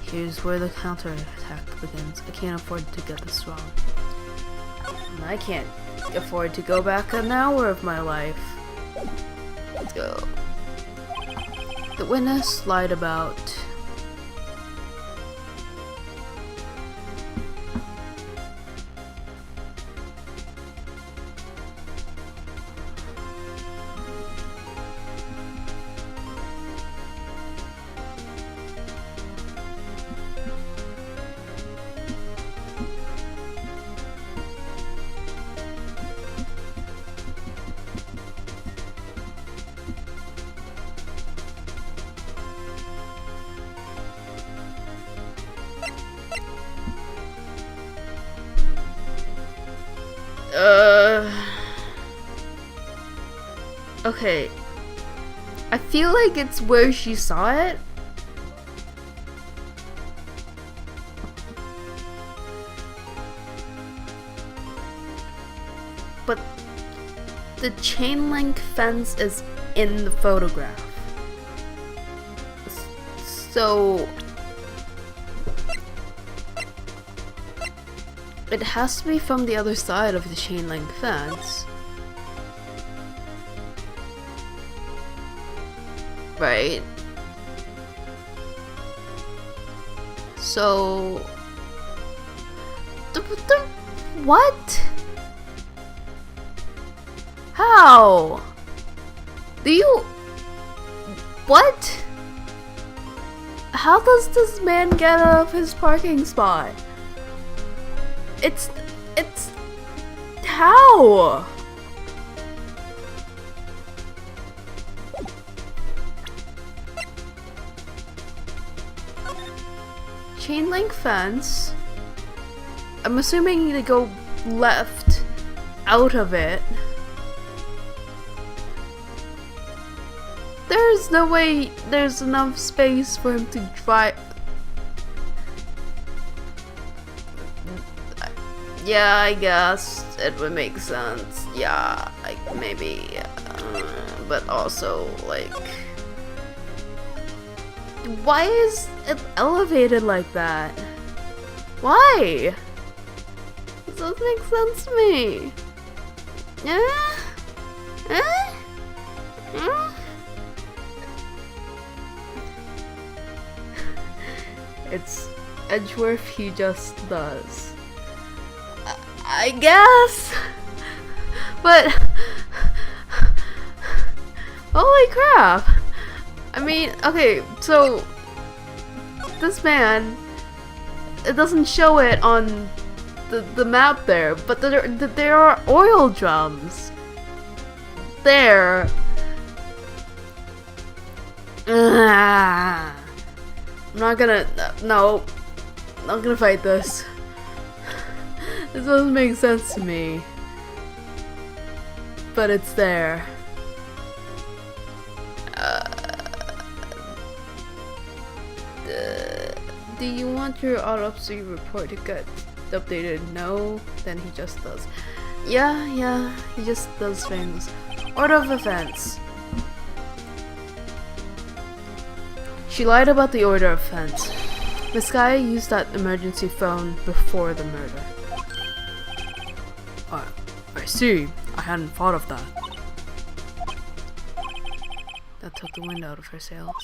Here's where the counterattack begins. I can't afford to get this wrong. And I can't afford to go back an hour of my life. Let's go. The witness lied about okay. I feel like it's where she saw it. But the chain link fence is in the photograph. So it has to be from the other side of the chain link fence. Right? So what? How? Do you what? How does this man get out of his parking spot? It's how? Chain link fence. I'm assuming they go left out of it. There's no way there's enough space for him to drive. Yeah, I guess it would make sense. Yeah, like maybe, but also like, why is it elevated like that? Why? This doesn't make sense to me. It's Edgeworth, he just does. I guess, but holy crap! I mean, okay, so this man, it doesn't show it on the map there, but there are oil drums there. I'm not gonna, no, I'm not gonna fight this. This doesn't make sense to me, but it's there. Do you want your autopsy report to get updated? No? Then he just does. Yeah, he just does things. Order of offense. She lied about the order of offense. Miss Gaia used that emergency phone before the murder. I see. I hadn't thought of that. That took the wind out of her sails.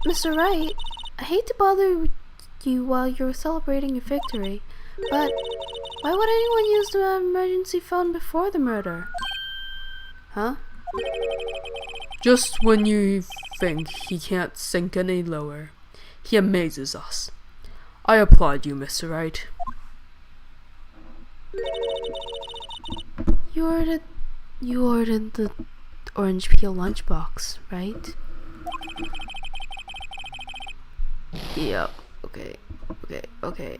Mr. Wright, I hate to bother you while you're celebrating your victory, but why would anyone use the emergency phone before the murder? Huh? Just when you think he can't sink any lower, he amazes us. I applaud you, Mr. Wright. You ordered the orange peel lunchbox, right? Yep. Okay. Okay.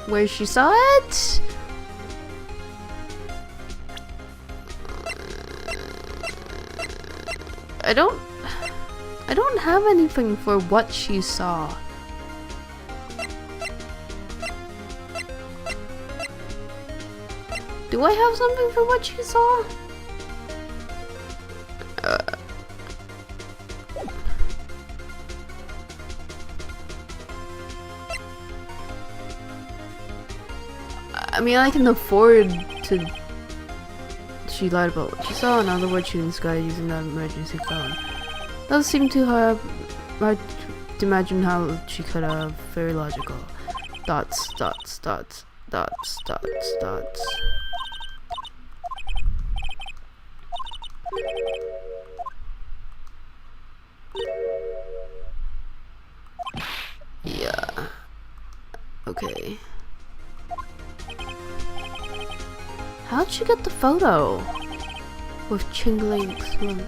Where she saw it? I don't have anything for what she saw. Do I have something for what she saw? I mean, I can afford to. She lied about what she saw. In other words, she didn't Sky using that emergency phone. Doesn't seem too hard to imagine how she could have. Very logical. Dots. Yeah. Okay. How'd she get the photo? With Chingling Swim.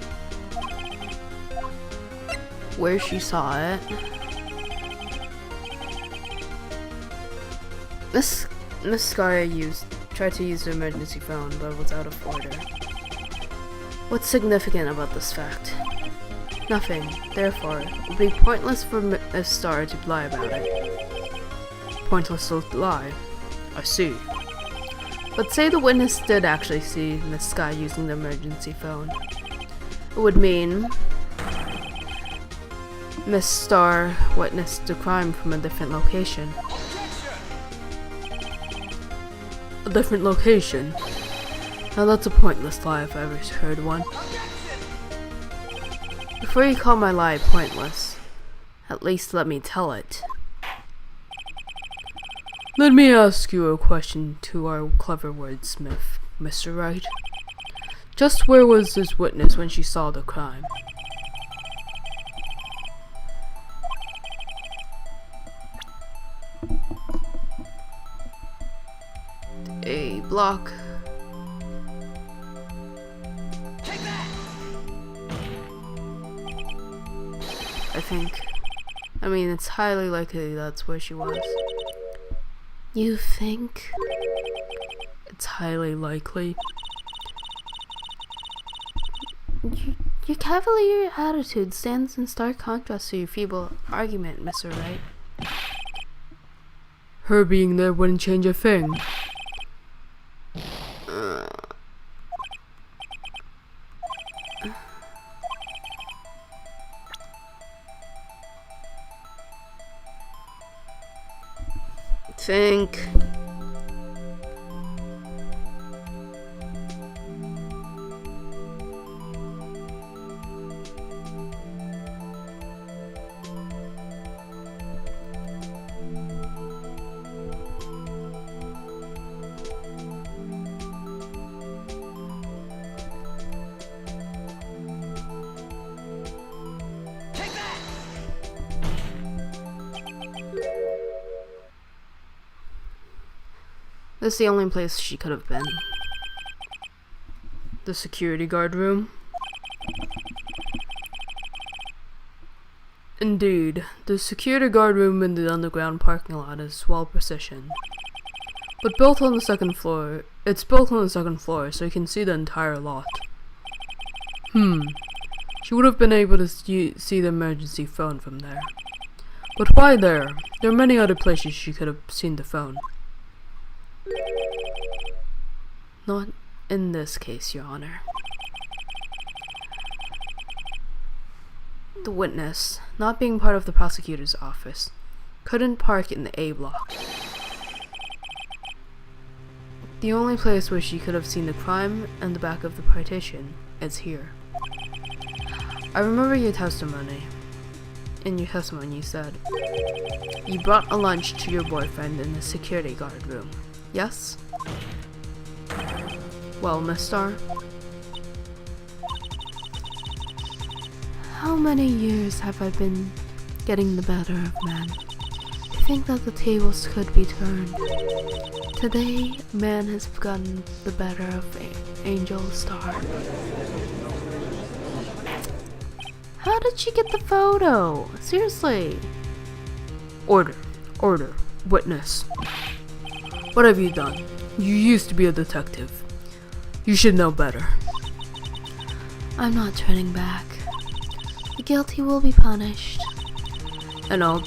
Where she saw it. Miss Gaia tried to use the emergency phone, but was out of order. What's significant about this fact? Nothing. Therefore, it would be pointless for Miss Star to lie about it. Pointless to lie. I see. But say the witness did actually see Miss Sky using the emergency phone. It would mean Miss Star witnessed the crime from a different location. A different location? Now that's a pointless lie if I ever heard one. Before you call my lie pointless, at least let me tell it. Let me ask you a question to our clever wordsmith, Mr. Wright. Just where was this witness when she saw the crime? A block. Take that! I think. I mean, it's highly likely that's where she was. You think? It's highly likely. Your cavalier attitude stands in stark contrast to your feeble argument, Mr. Wright. Her being there wouldn't change a thing. Think. That's the only place she could have been. The security guard room? Indeed, the security guard room in the underground parking lot is well positioned. But built on the second floor, it's built on the second floor, so you can see the entire lot. She would have been able to see the emergency phone from there. But why there? There are many other places she could have seen the phone. Not in this case, Your Honor. The witness, not being part of the prosecutor's office, couldn't park in the A block. The only place where she could have seen the crime and the back of the partition is here. I remember your testimony. In your testimony you said, you brought a lunch to your boyfriend in the security guard room, yes? Well, Miss Star? How many years have I been getting the better of man? I think that the tables could be turned. Today, man has gotten the better of Angel Star. How did she get the photo? Seriously. Order. Order. Witness. What have you done? You used to be a detective. You should know better. I'm not turning back. The guilty will be punished. And I'll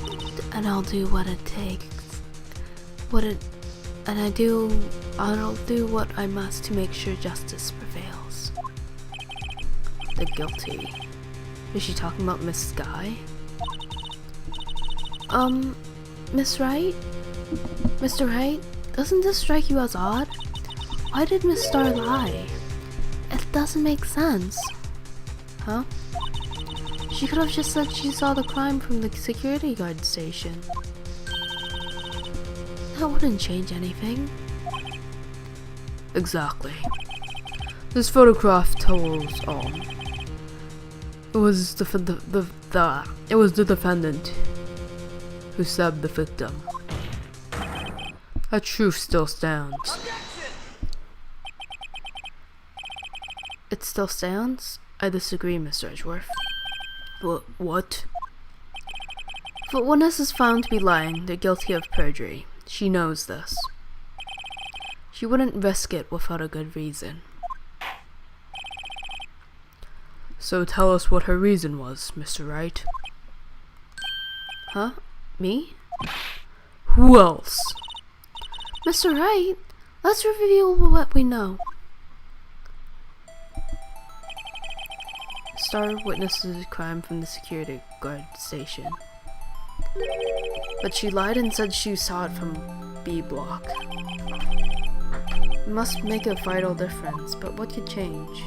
do what it takes. I'll do what I must to make sure justice prevails. The guilty. Is she talking about Miss Sky? Miss Wright? Mr. Wright? Doesn't this strike you as odd? Why did Miss Star lie? It doesn't make sense. Huh? She could have just said she saw the crime from the security guard station. That wouldn't change anything. Exactly. This photograph tells all. It was the defendant who stabbed the victim. That truth still stands. It still stands? I disagree, Mr. Edgeworth. What? If a witness is found to be lying, they're guilty of perjury. She knows this. She wouldn't risk it without a good reason. So tell us what her reason was, Mr. Wright. Huh? Me? Who else? Mr. Wright, let's reveal what we know. Star witnesses a crime from the security guard station. But she lied and said she saw it from B block. It must make a vital difference, but what could change?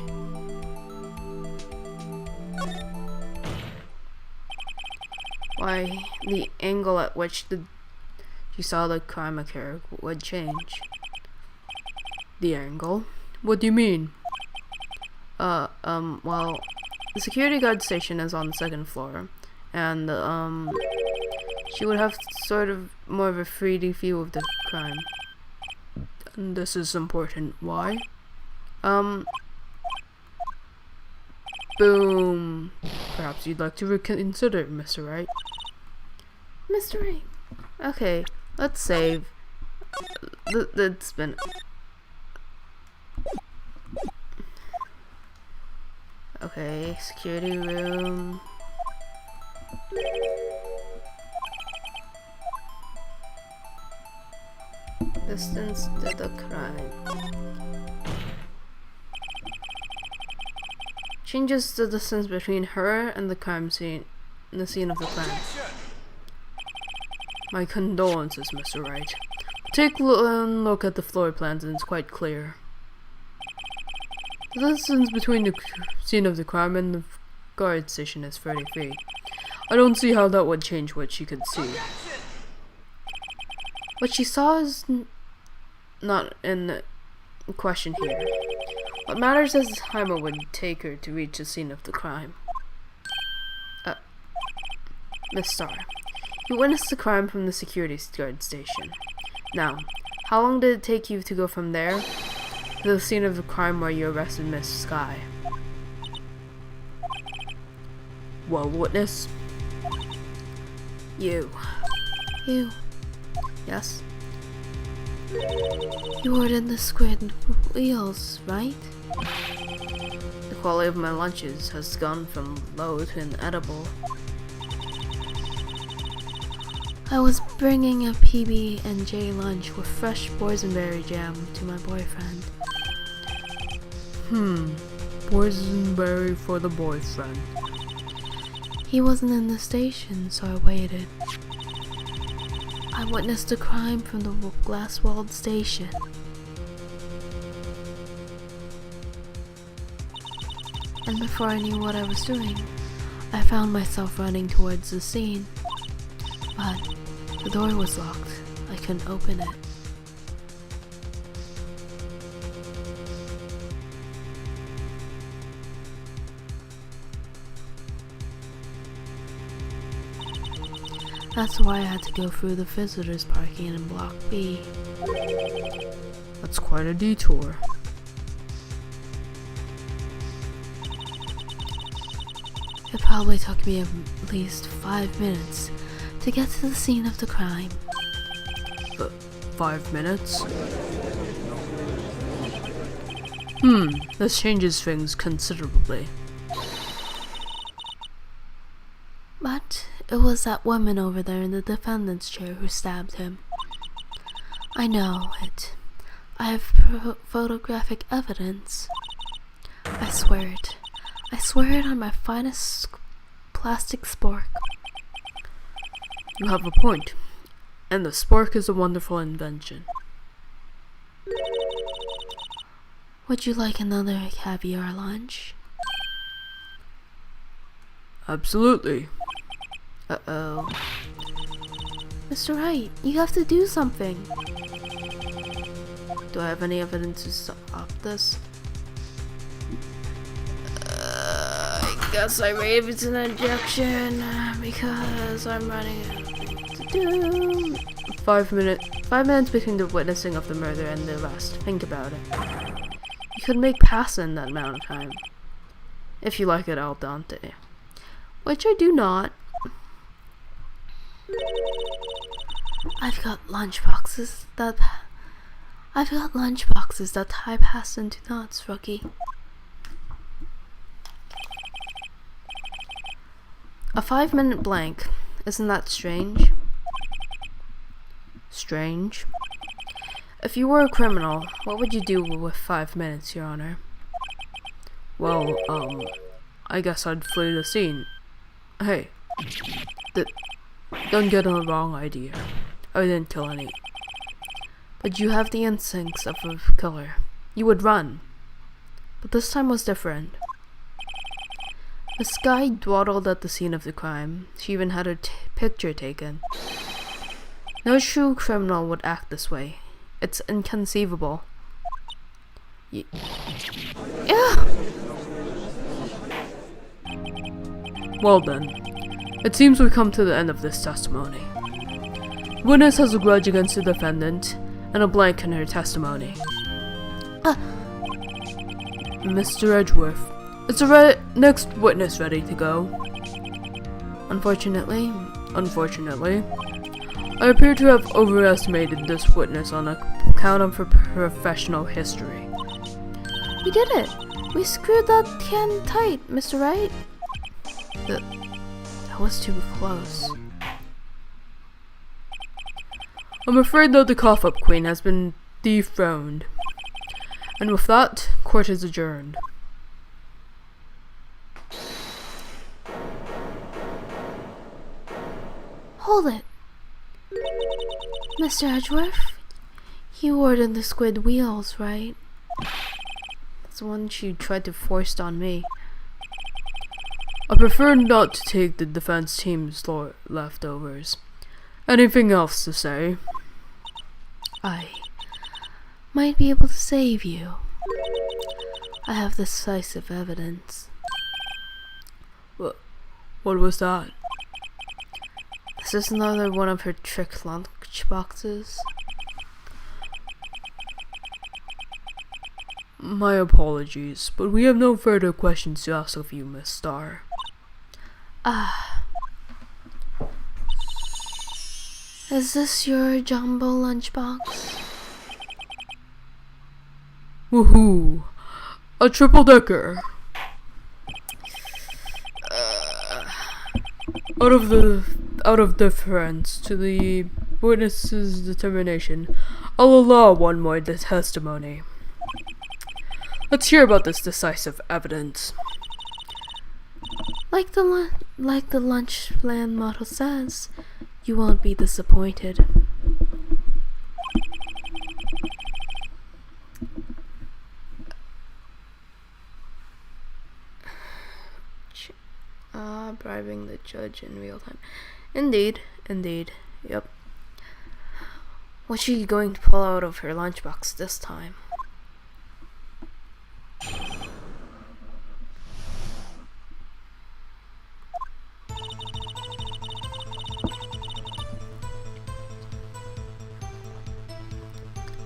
Why, the angle at which she saw the crime occur would change. The angle? What do you mean? Well, the security guard station is on the second floor, and, she would have sort of more of a 3D view of the crime. And this is important. Why? Boom. Perhaps you'd like to reconsider, Mr. Wright. Mr. Wright. Okay, let's save. It's been... Okay, security room. Distance to the crime. Changes the distance between her and the crime scene, the scene of the crime. My condolences, Mr. Wright. Take a look at the floor plans and it's quite clear. The distance between the scene of the crime and the guard station is 30 feet. I don't see how that would change what she could see. What she saw is not in question here. What matters is the time it would take her to reach the scene of the crime. Miss Star, you witnessed the crime from the security guard station. Now, How long did it take you to go from there to the scene of the crime where you arrested Miss Sky? Well, witness? You. Yes? You ordered the squid wheels, right? The quality of my lunches has gone from low to inedible. I was bringing a PB&J lunch with fresh boysenberry jam to my boyfriend. Boysenberry for the boyfriend. He wasn't in the station, so I waited. I witnessed the crime from the glass-walled station. And before I knew what I was doing, I found myself running towards the scene. But the door was locked. I couldn't open it. That's why I had to go through the visitors parking in Block B. That's quite a detour. It probably took me at least 5 minutes to get to the scene of the crime. 5 minutes? This changes things considerably. But it was that woman over there in the defendant's chair who stabbed him. I know it. I have photographic evidence. I swear it. I swear it on my finest plastic spork. You have a point, and the spork is a wonderful invention. Would you like another caviar lunch? Absolutely. Uh-oh. Mr. Wright, you have to do something. Do I have any evidence to stop this? I guess I raved an injection because I'm running out of things to do. 5 minutes between the witnessing of the murder and the arrest. Think about it. You could make past in that amount of time. If you like it al dente. Which I do not. I've got lunchboxes that tie past into knots, rookie. A 5-minute blank. Isn't that strange? Strange. If you were a criminal, what would you do with 5 minutes, Your Honor? Well, I guess I'd flee the scene. Hey, don't get the wrong idea. I didn't kill any. But you have the instincts of a killer. You would run. But this time was different. The Sky dawdled at the scene of the crime. She even had her picture taken. No true criminal would act this way. It's inconceivable. Yeah. Well then, it seems we've come to the end of this testimony. Witness has a grudge against the defendant, and a blank in her testimony. Mr. Edgeworth, is the next witness ready to go? Unfortunately, I appear to have overestimated this witness on account of her professional history. We did it! We screwed that can tight, Mr. Wright. that was too close. I'm afraid that the cough-up queen has been dethroned. And with that, court is adjourned. Hold it. Mr. Edgeworth, you ordered the squid wheels, right? That's the one she tried to force on me. I prefer not to take the defense team's leftovers. Anything else to say? I might be able to save you. I have decisive evidence. What was that? Is this another one of her trick lunch boxes? My apologies, but we have no further questions to ask of you, Miss Star. Is this your jumbo lunchbox? Woohoo! A triple-decker! Out of deference to the witness's determination, I'll allow one more testimony. Let's hear about this decisive evidence. Like the lunch plan motto says, you won't be disappointed. Bribing the judge in real time. Indeed. Yep. What's she going to pull out of her lunchbox this time?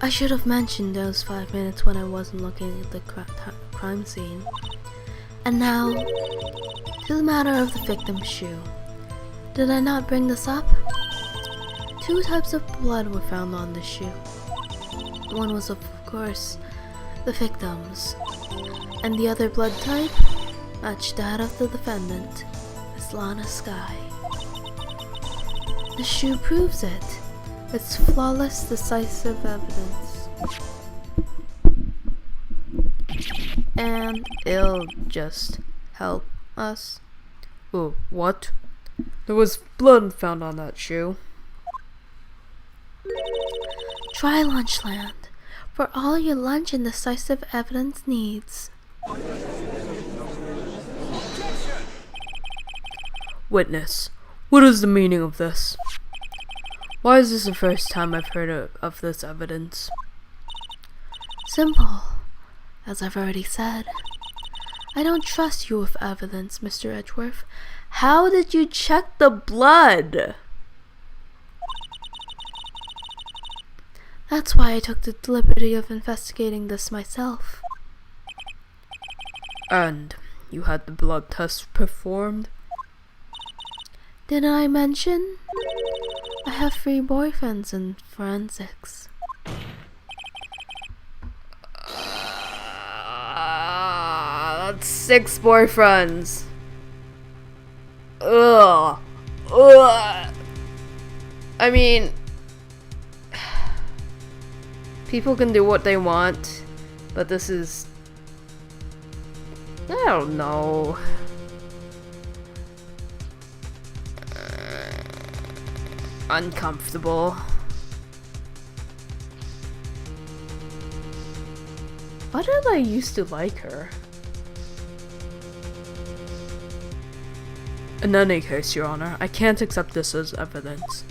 I should have mentioned those 5 minutes when I wasn't looking at the crime scene. And now, to the matter of the victim's shoe. Did I not bring this up? 2 types of blood were found on the shoe. One was, of course, the victim's, and the other blood type matched that of the defendant, Miss Lana Sky. The shoe proves it. It's flawless, decisive evidence. And it'll just help us. Oh, what? There was blood found on that shoe. Try Lunchland for all your lunch and decisive evidence needs. Witness, what is the meaning of this? Why is this the first time I've heard of this evidence? Simple. As I've already said, I don't trust you with evidence, Mr. Edgeworth. How did you check the blood? That's why I took the liberty of investigating this myself. And you had the blood test performed? Didn't I mention? I have 3 boyfriends in forensics. That's 6 boyfriends. Ugh. I mean, people can do what they want, but this is, I don't know. Uncomfortable. Why did I used to like her? In any case, Your Honor, I can't accept this as evidence.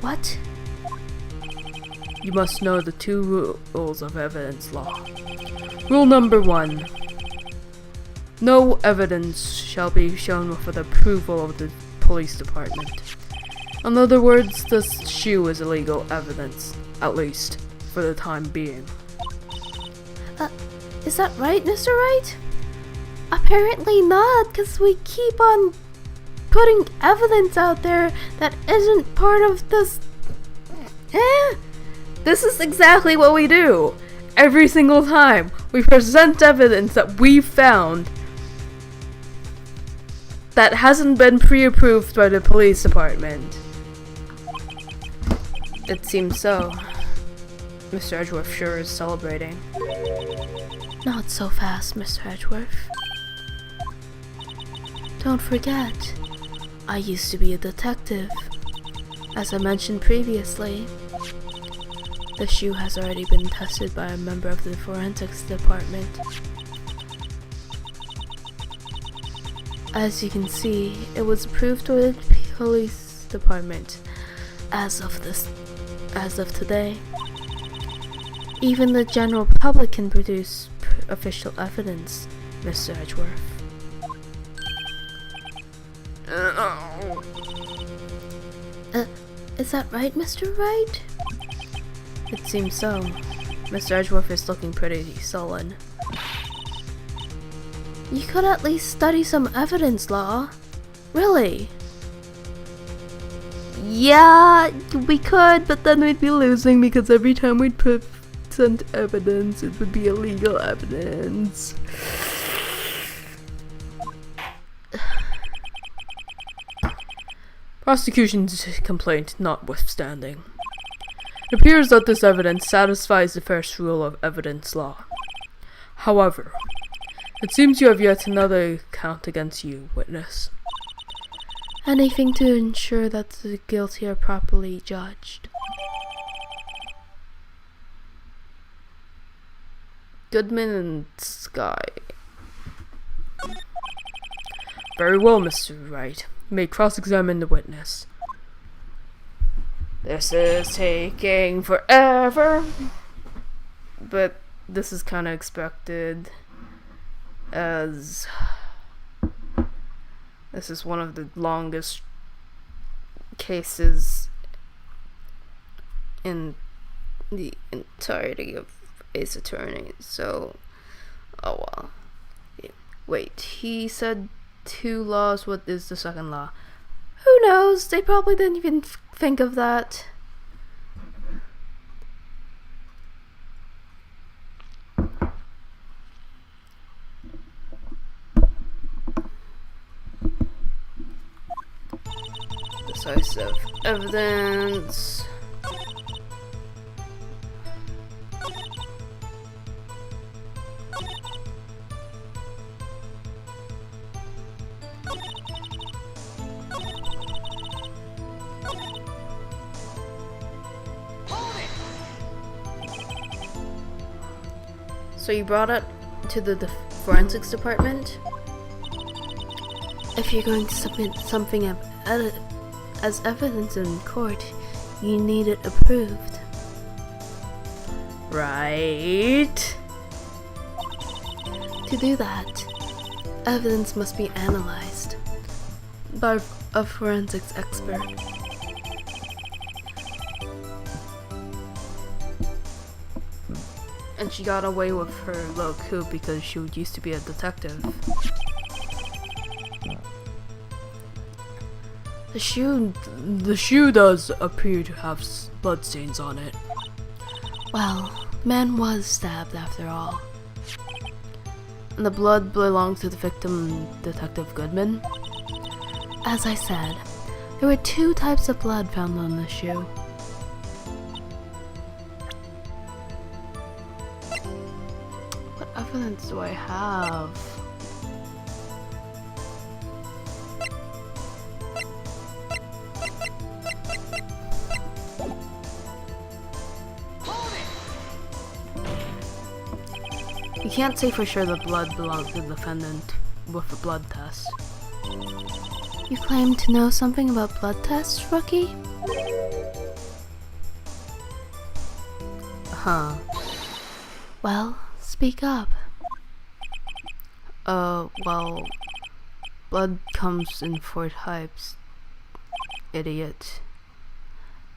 What? You must know the 2 rules of evidence law. Rule number 1. No evidence shall be shown without the approval of the police department. In other words, this shoe is illegal evidence, at least for the time being. Is that right, Mr. Wright? Apparently not, because we keep on putting evidence out there that isn't part of this. This is exactly what we do. Every single time, we present evidence that we found that hasn't been pre-approved by the police department. It seems so. Mr. Edgeworth sure is celebrating. Not so fast, Mr. Edgeworth. Don't forget, I used to be a detective. As I mentioned previously, the shoe has already been tested by a member of the forensics department. As you can see, it was approved by the police department as of today. Even the general public can produce official evidence, Mr. Edgeworth. Is that right, Mr. Wright? It seems so. Mr. Edgeworth is looking pretty sullen. You could at least study some evidence law. Really? Yeah, we could, but then we'd be losing because every time we'd present evidence, it would be illegal evidence. Prosecution's complaint notwithstanding, it appears that this evidence satisfies the first rule of evidence law. However, it seems you have yet another count against you, witness. Anything to ensure that the guilty are properly judged. Goodman and Sky. Very well, Mr. Wright. You may cross-examine the witness. This is taking forever. But this is kind of expected, as this is one of the longest cases in the entirety of Ace Attorney, so, oh well. Wait, he said 2 laws, what is the second law? Who knows? They probably didn't even think of that. Decisive evidence. So you brought it to the forensics department? If you're going to submit something as evidence in court, you need it approved. Right. To do that, evidence must be analyzed by a forensics expert. And she got away with her little coup because she used to be a detective. The shoe does appear to have bloodstains on it. Well, man was stabbed after all. And the blood belongs to the victim, Detective Goodman. As I said, there were 2 types of blood found on the shoe. What evidence do I have? You can't say for sure the blood belongs to the defendant with a blood test. You claim to know something about blood tests, rookie? Huh. Well, speak up. Well, blood comes in 4 types, idiot.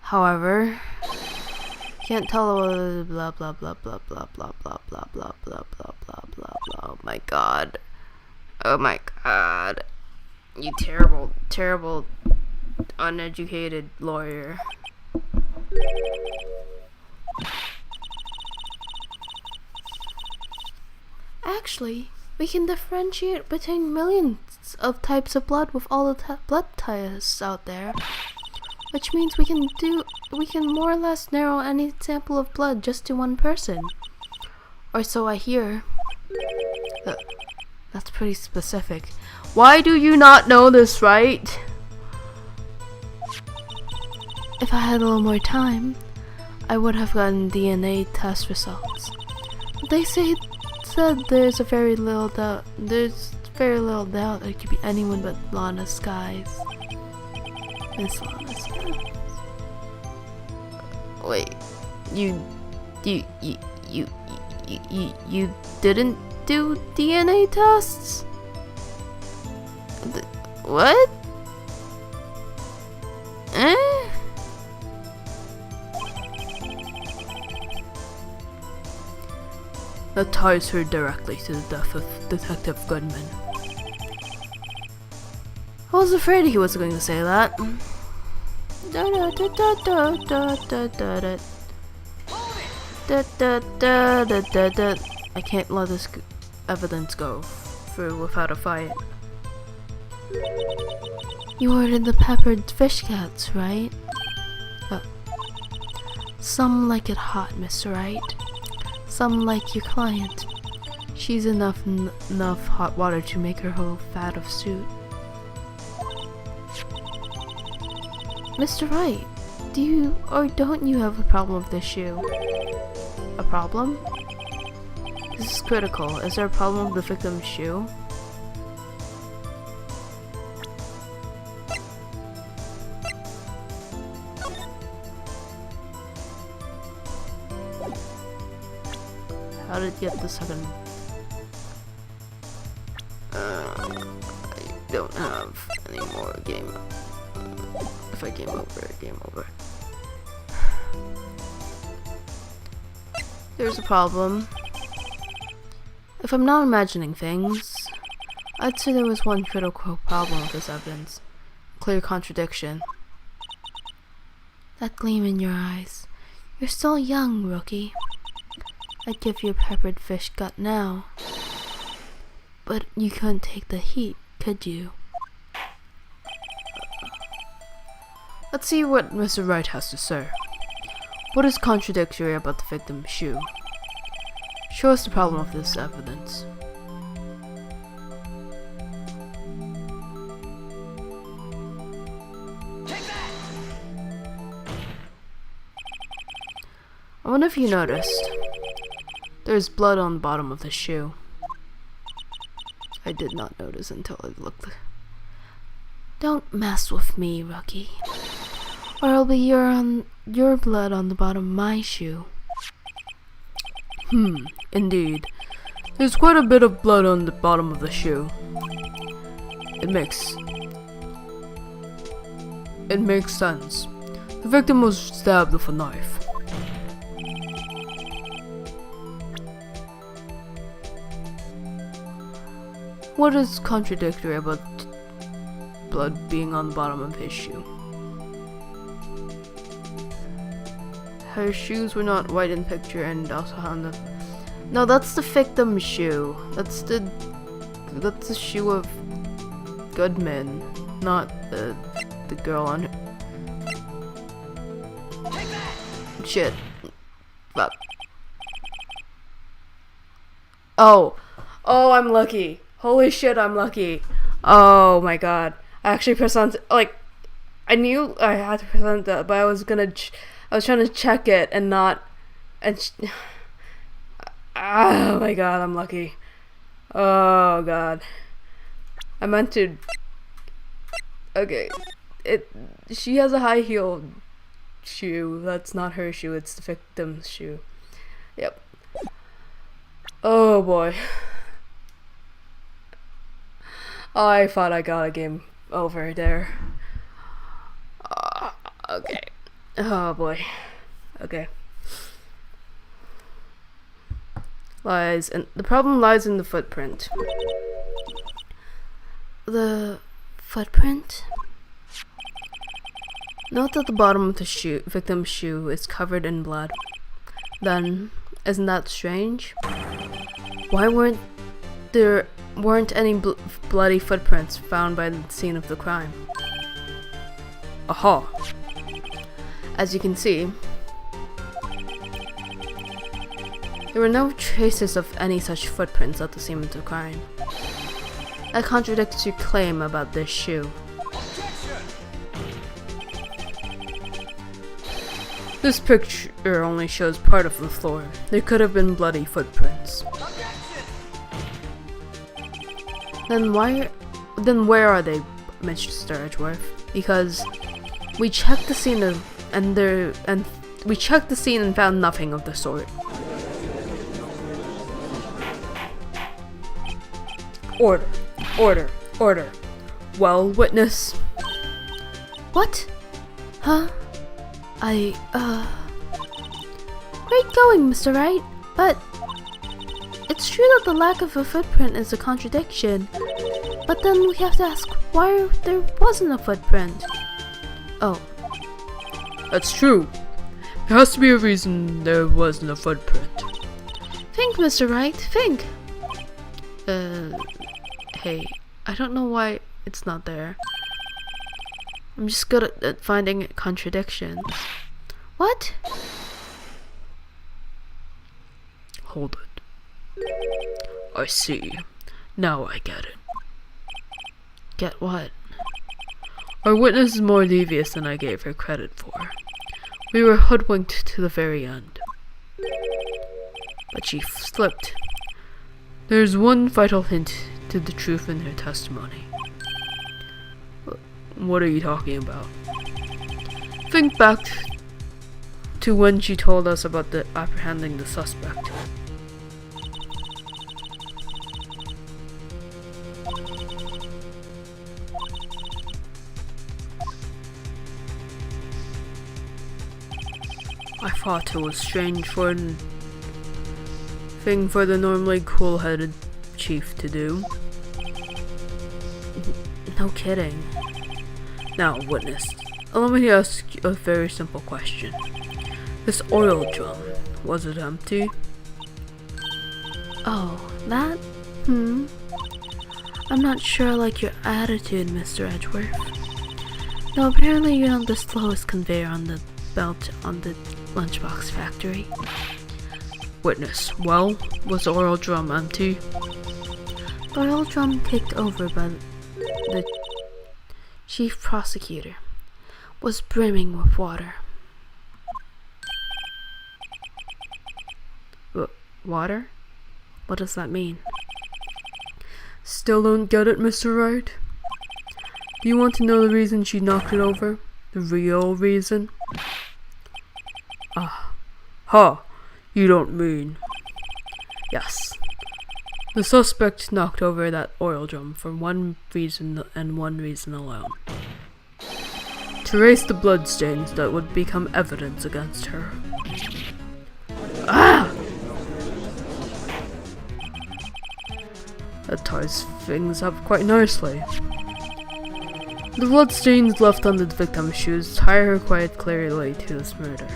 However, can't tell blah blah blah blah blah blah blah blah blah blah blah blah blah blah. Oh my god. Oh my god. You terrible, uneducated lawyer. Actually, we can differentiate between millions of types of blood with all the blood tests out there. Which means we can more or less narrow any sample of blood just to 1 person. Or so I hear. That's pretty specific. Why do you not know this, right? If I had a little more time, I would have gotten DNA test results. They said there's very little doubt that it could be anyone but Lana Skies. Miss Lana Skies. Wait, you didn't do DNA tests? What? Eh? that ties her directly to the death of Detective Goodman. I was afraid he was going to say that. I can't let this evidence go through without a fight. You ordered the peppered fish cats, right? Some like it hot, Mr. Wright. Some like your client. She's enough hot water to make her whole vat of soup. Mr. Wright, do you or don't you have a problem with this shoe? A problem? This is critical. Is there a problem with the victim's shoe? How did you get the second? I don't have any more game. If I game over, game over. There's a problem. If I'm not imagining things, I'd say there was one critical problem with this evidence. Clear contradiction. That gleam in your eyes. You're still young, rookie. I'd give you a peppered fish gut now. But you couldn't take the heat, could you? Let's see what Mr. Wright has to say. What is contradictory about the victim's shoe? Show us the problem of this evidence. Take that! I wonder if you noticed. There's blood on the bottom of the shoe. I did not notice until I looked. Don't mess with me, rookie. Or it'll be your blood on the bottom of my shoe. Indeed. There's quite a bit of blood on the bottom of the shoe. It makes sense. The victim was stabbed with a knife. What is contradictory about blood being on the bottom of his shoe? Her shoes were not white in picture and also on the... No, that's the victim's shoe. That's the shoe of Goodman, not the girl on her. Shit. Fuck. Oh, I'm lucky. Holy shit, I'm lucky. Oh my god. I actually pressed on, I knew I had to press on that, but I was trying to check it and not, oh my god, I'm lucky. Oh god. I meant to, okay. She has a high heel shoe. That's not her shoe, it's the victim's shoe. Yep. Oh boy. I thought I got a game over there. Okay. Oh boy. Okay. The problem lies in the footprint. The footprint? Note that the bottom of the victim's shoe is covered in blood. Then, isn't that strange? Why weren't any bloody footprints found by the scene of the crime? Aha! As you can see, there were no traces of any such footprints at the scene of the crime. That contradicts your claim about this shoe. This picture only shows part of the floor. There could have been bloody footprints. Then where are they, Mr. Edgeworth? Because we checked the scene and found nothing of the sort. Order. Well, witness. What? Huh? Great going, Mr. Wright, but It's true that the lack of a footprint is a contradiction, but then we have to ask why there wasn't a footprint. Oh, That's true. There has to be a reason there wasn't a footprint. think, Mr. Wright, think. Hey, I don't know why it's not there. I'm just good at finding contradictions. What? Hold it. I see. Now I get it. Get what? Our witness is more devious than I gave her credit for. We were hoodwinked to the very end. But she slipped. There's one vital hint to the truth in her testimony. What are you talking about? Think back to when she told us about apprehending the suspect. I thought it was strange for thing for the normally cool-headed chief to do. No kidding. Now, witness, allow me to ask you a very simple question. This oil drum, was it empty? Oh, that? I'm not sure I like your attitude, Mr. Edgeworth. Though apparently you're on the slowest conveyor on the belt on the lunchbox factory. Witness, well, was the oil drum empty? The oil drum kicked over by the chief prosecutor was brimming with water. Water? What does that mean? Still don't get it, Mr. Wright? Do you want to know the reason she knocked it over? The real reason? You don't mean... Yes. The suspect knocked over that oil drum for one reason and one reason alone. To erase the bloodstains that would become evidence against her. That ties things up quite nicely. The bloodstains left on the victim's shoes tie her quite clearly to this murder.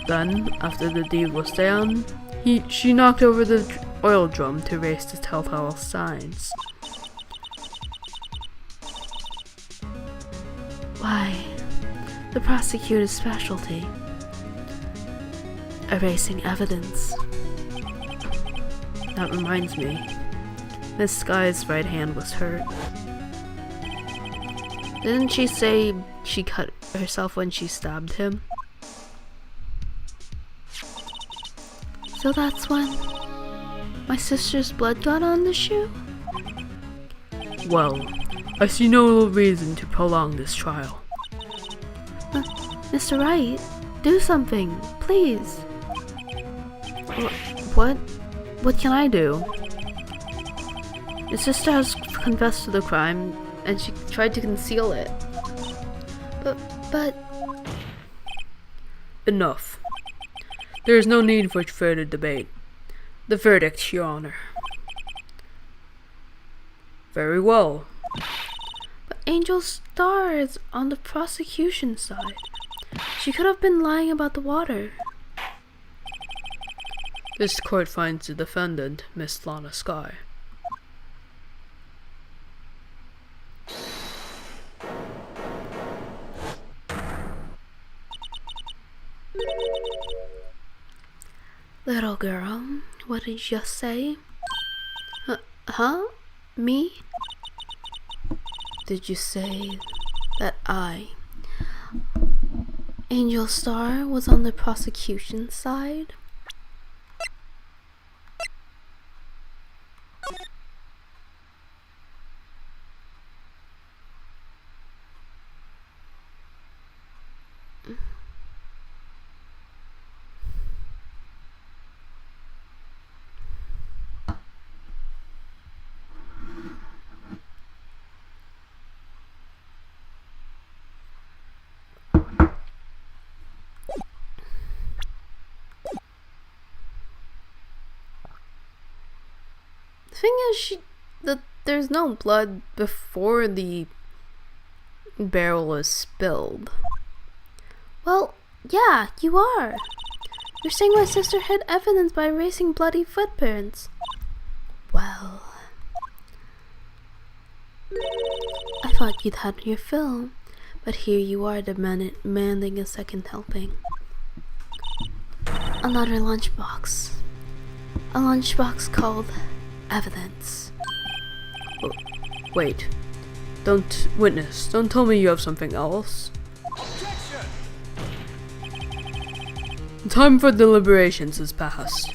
Then, after the deed was done, she knocked over the oil drum to erase the telltale signs. Why, the prosecutor's specialty. Erasing evidence. That reminds me. Miss Sky's right hand was hurt. Didn't she say she cut herself when she stabbed him? So that's when my sister's blood got on the shoe? Well, I see no reason to prolong this trial. Mr. Wright, do something, please. What? What can I do? Your sister has confessed to the crime, And she tried to conceal it. but Enough. There is no need for further debate. The verdict, Your Honor. Very well. But Angel Star is on the prosecution side. She could have been lying about the water. This court finds the defendant, Miss Lana Sky. Little girl, what did you just say? Huh? Me? Did you say that I, Angel Star, was on the prosecution side? thing is, there's no blood before the barrel is spilled. Well, yeah, you are. You're saying my sister hid evidence by erasing bloody footprints. Well, I thought you'd had your fill, but here you are demanding a second helping. Another lunchbox. A lunchbox called evidence. Wait. Witness, don't tell me you have something else. Objection! The time for deliberations has passed.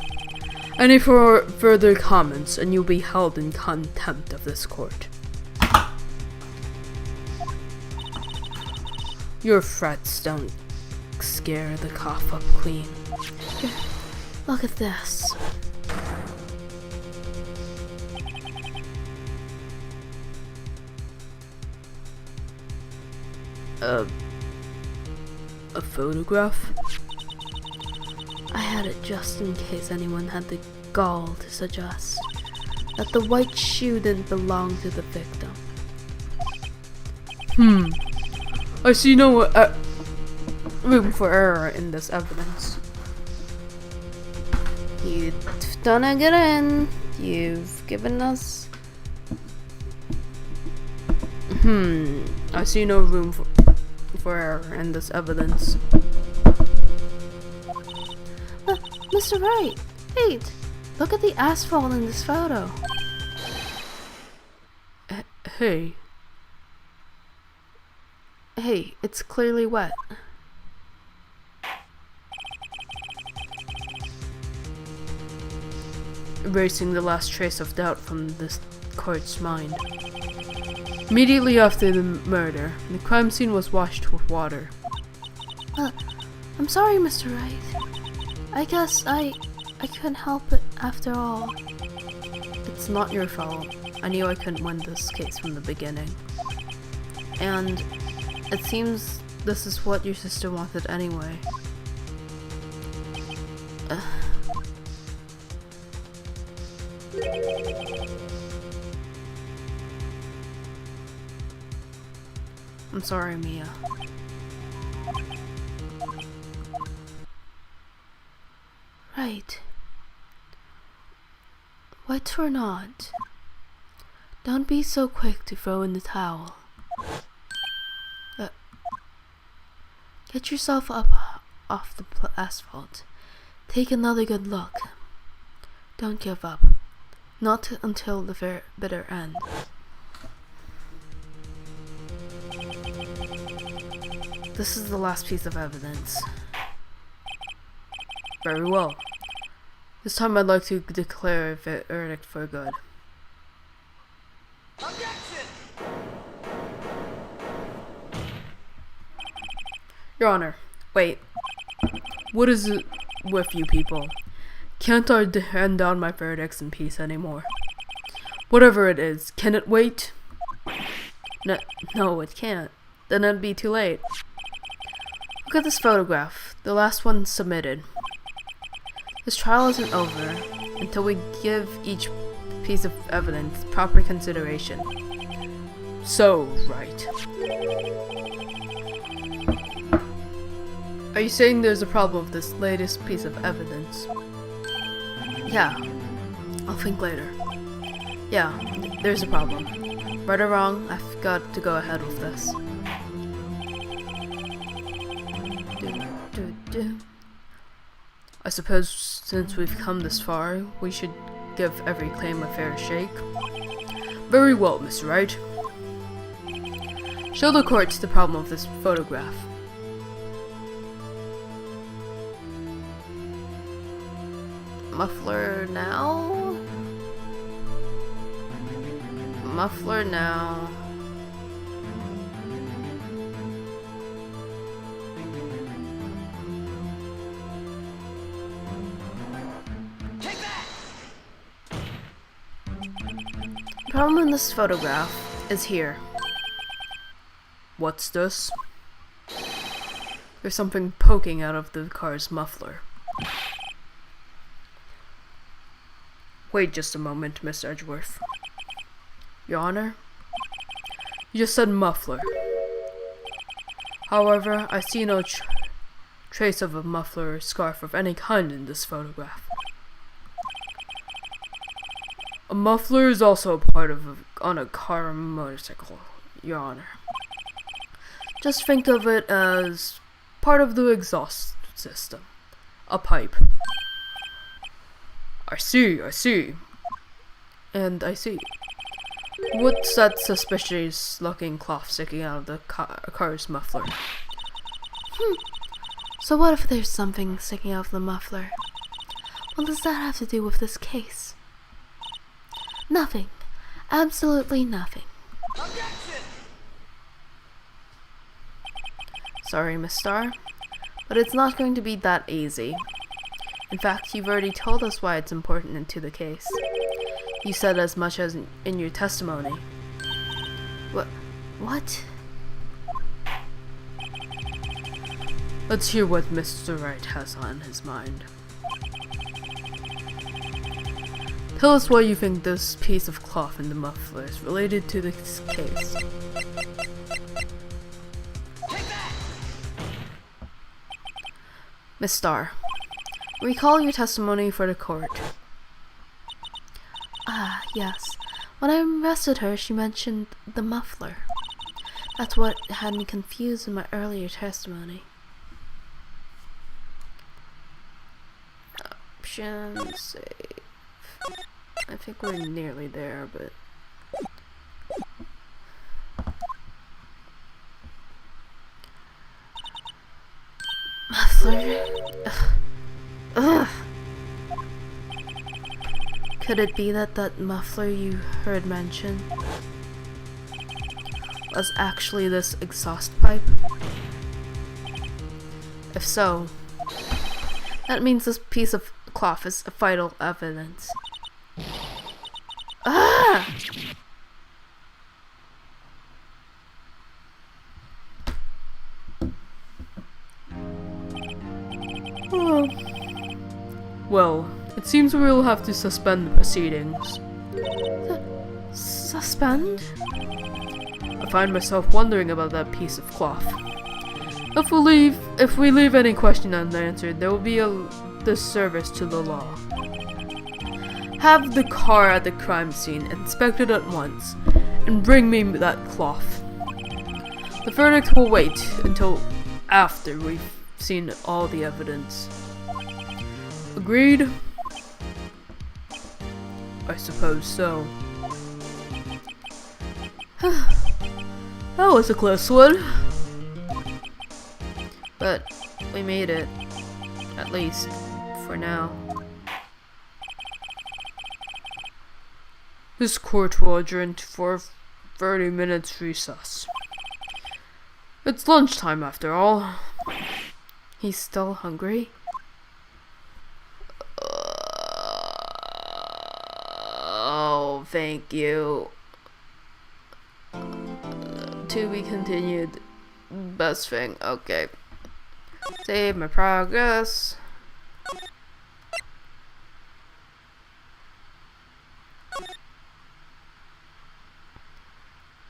Any further comments and you'll be held in contempt of this court. Your threats don't scare the cough up queen. Here, look at this. A photograph? I had it just in case anyone had the gall to suggest that the white shoe didn't belong to the victim. I see no room for error in this evidence. You've done a good in. You've given us... I see no room for error in this evidence. Mr. Wright, wait. Look at the asphalt in this photo. Hey. Hey, it's clearly wet. Erasing the last trace of doubt from this court's mind. Immediately after the murder, the crime scene was washed with water. I'm sorry, Mr. Wright. I guess I couldn't help it after all. It's not your fault. I knew I couldn't win this case from the beginning. And it seems this is what your sister wanted anyway. I'm sorry, Mia. Right. Wet or not, don't be so quick to throw in the towel. Get yourself up off the asphalt. Take another good look. Don't give up. Not until the very bitter end. This is the last piece of evidence. Very well. This time I'd like to declare a verdict for good. Objection! Your Honor, wait. What is it with you people? Can't I hand down my verdicts in peace anymore? Whatever it is, can it wait? No, it can't. Then it'd be too late. Look at this photograph, the last one submitted. This trial isn't over until we give each piece of evidence proper consideration. So, right. Are you saying there's a problem with this latest piece of evidence? Yeah, I'll think later. Yeah, there's a problem. Right or wrong, I've got to go ahead with this. I suppose since we've come this far, we should give every claim a fair shake. Very well, Mr. Wright. Show the courts the problem of this photograph. Muffler now? Muffler now. Take that! The problem in this photograph is here. What's this? There's something poking out of the car's muffler. Wait just a moment, Miss Edgeworth. Your Honor? You just said muffler. However, I see no trace of a muffler or scarf of any kind in this photograph. A muffler is also a part of on a car or motorcycle, Your Honor. Just think of it as part of the exhaust system. A pipe. I see. And I see. What's that suspicious looking cloth sticking out of the car's muffler? So what if there's something sticking out of the muffler? What does that have to do with this case? Nothing. Absolutely nothing. Objection! Sorry, Miss Star, but it's not going to be that easy. In fact, you've already told us why it's important to the case. You said as much as in your testimony. What? Let's hear what Mr. Wright has on his mind. Tell us why you think this piece of cloth in the muffler is related to this case. Miss Star, recall your testimony for the court. Ah, yes. When I arrested her, she mentioned the muffler. That's what had me confused in my earlier testimony. Option save. I think we're nearly there, but... Muffler? Ugh. Could it be that muffler you heard mentioned was actually this exhaust pipe? If so, that means this piece of cloth is vital evidence. Ah! Oh. Well, it seems we will have to suspend the proceedings. Suspend? I find myself wondering about that piece of cloth. If we leave any question unanswered, there will be a disservice to the law. Have the car at the crime scene inspected at once, and bring me that cloth. The verdict will wait until after we've seen all the evidence. Agreed? I suppose so. That was a close one. But we made it. At least, for now. This court will adjourn for 30 minutes recess. It's lunchtime after all. He's still hungry? Oh, thank you. To be continued. Best thing. Okay. Save my progress.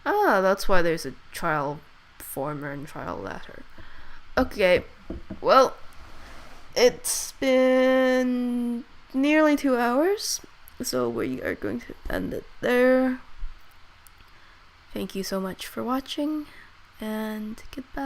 Ah, that's why there's a trial former and trial latter. Okay, well, it's been nearly 2 hours, so we are going to end it there. Thank you so much for watching, and goodbye.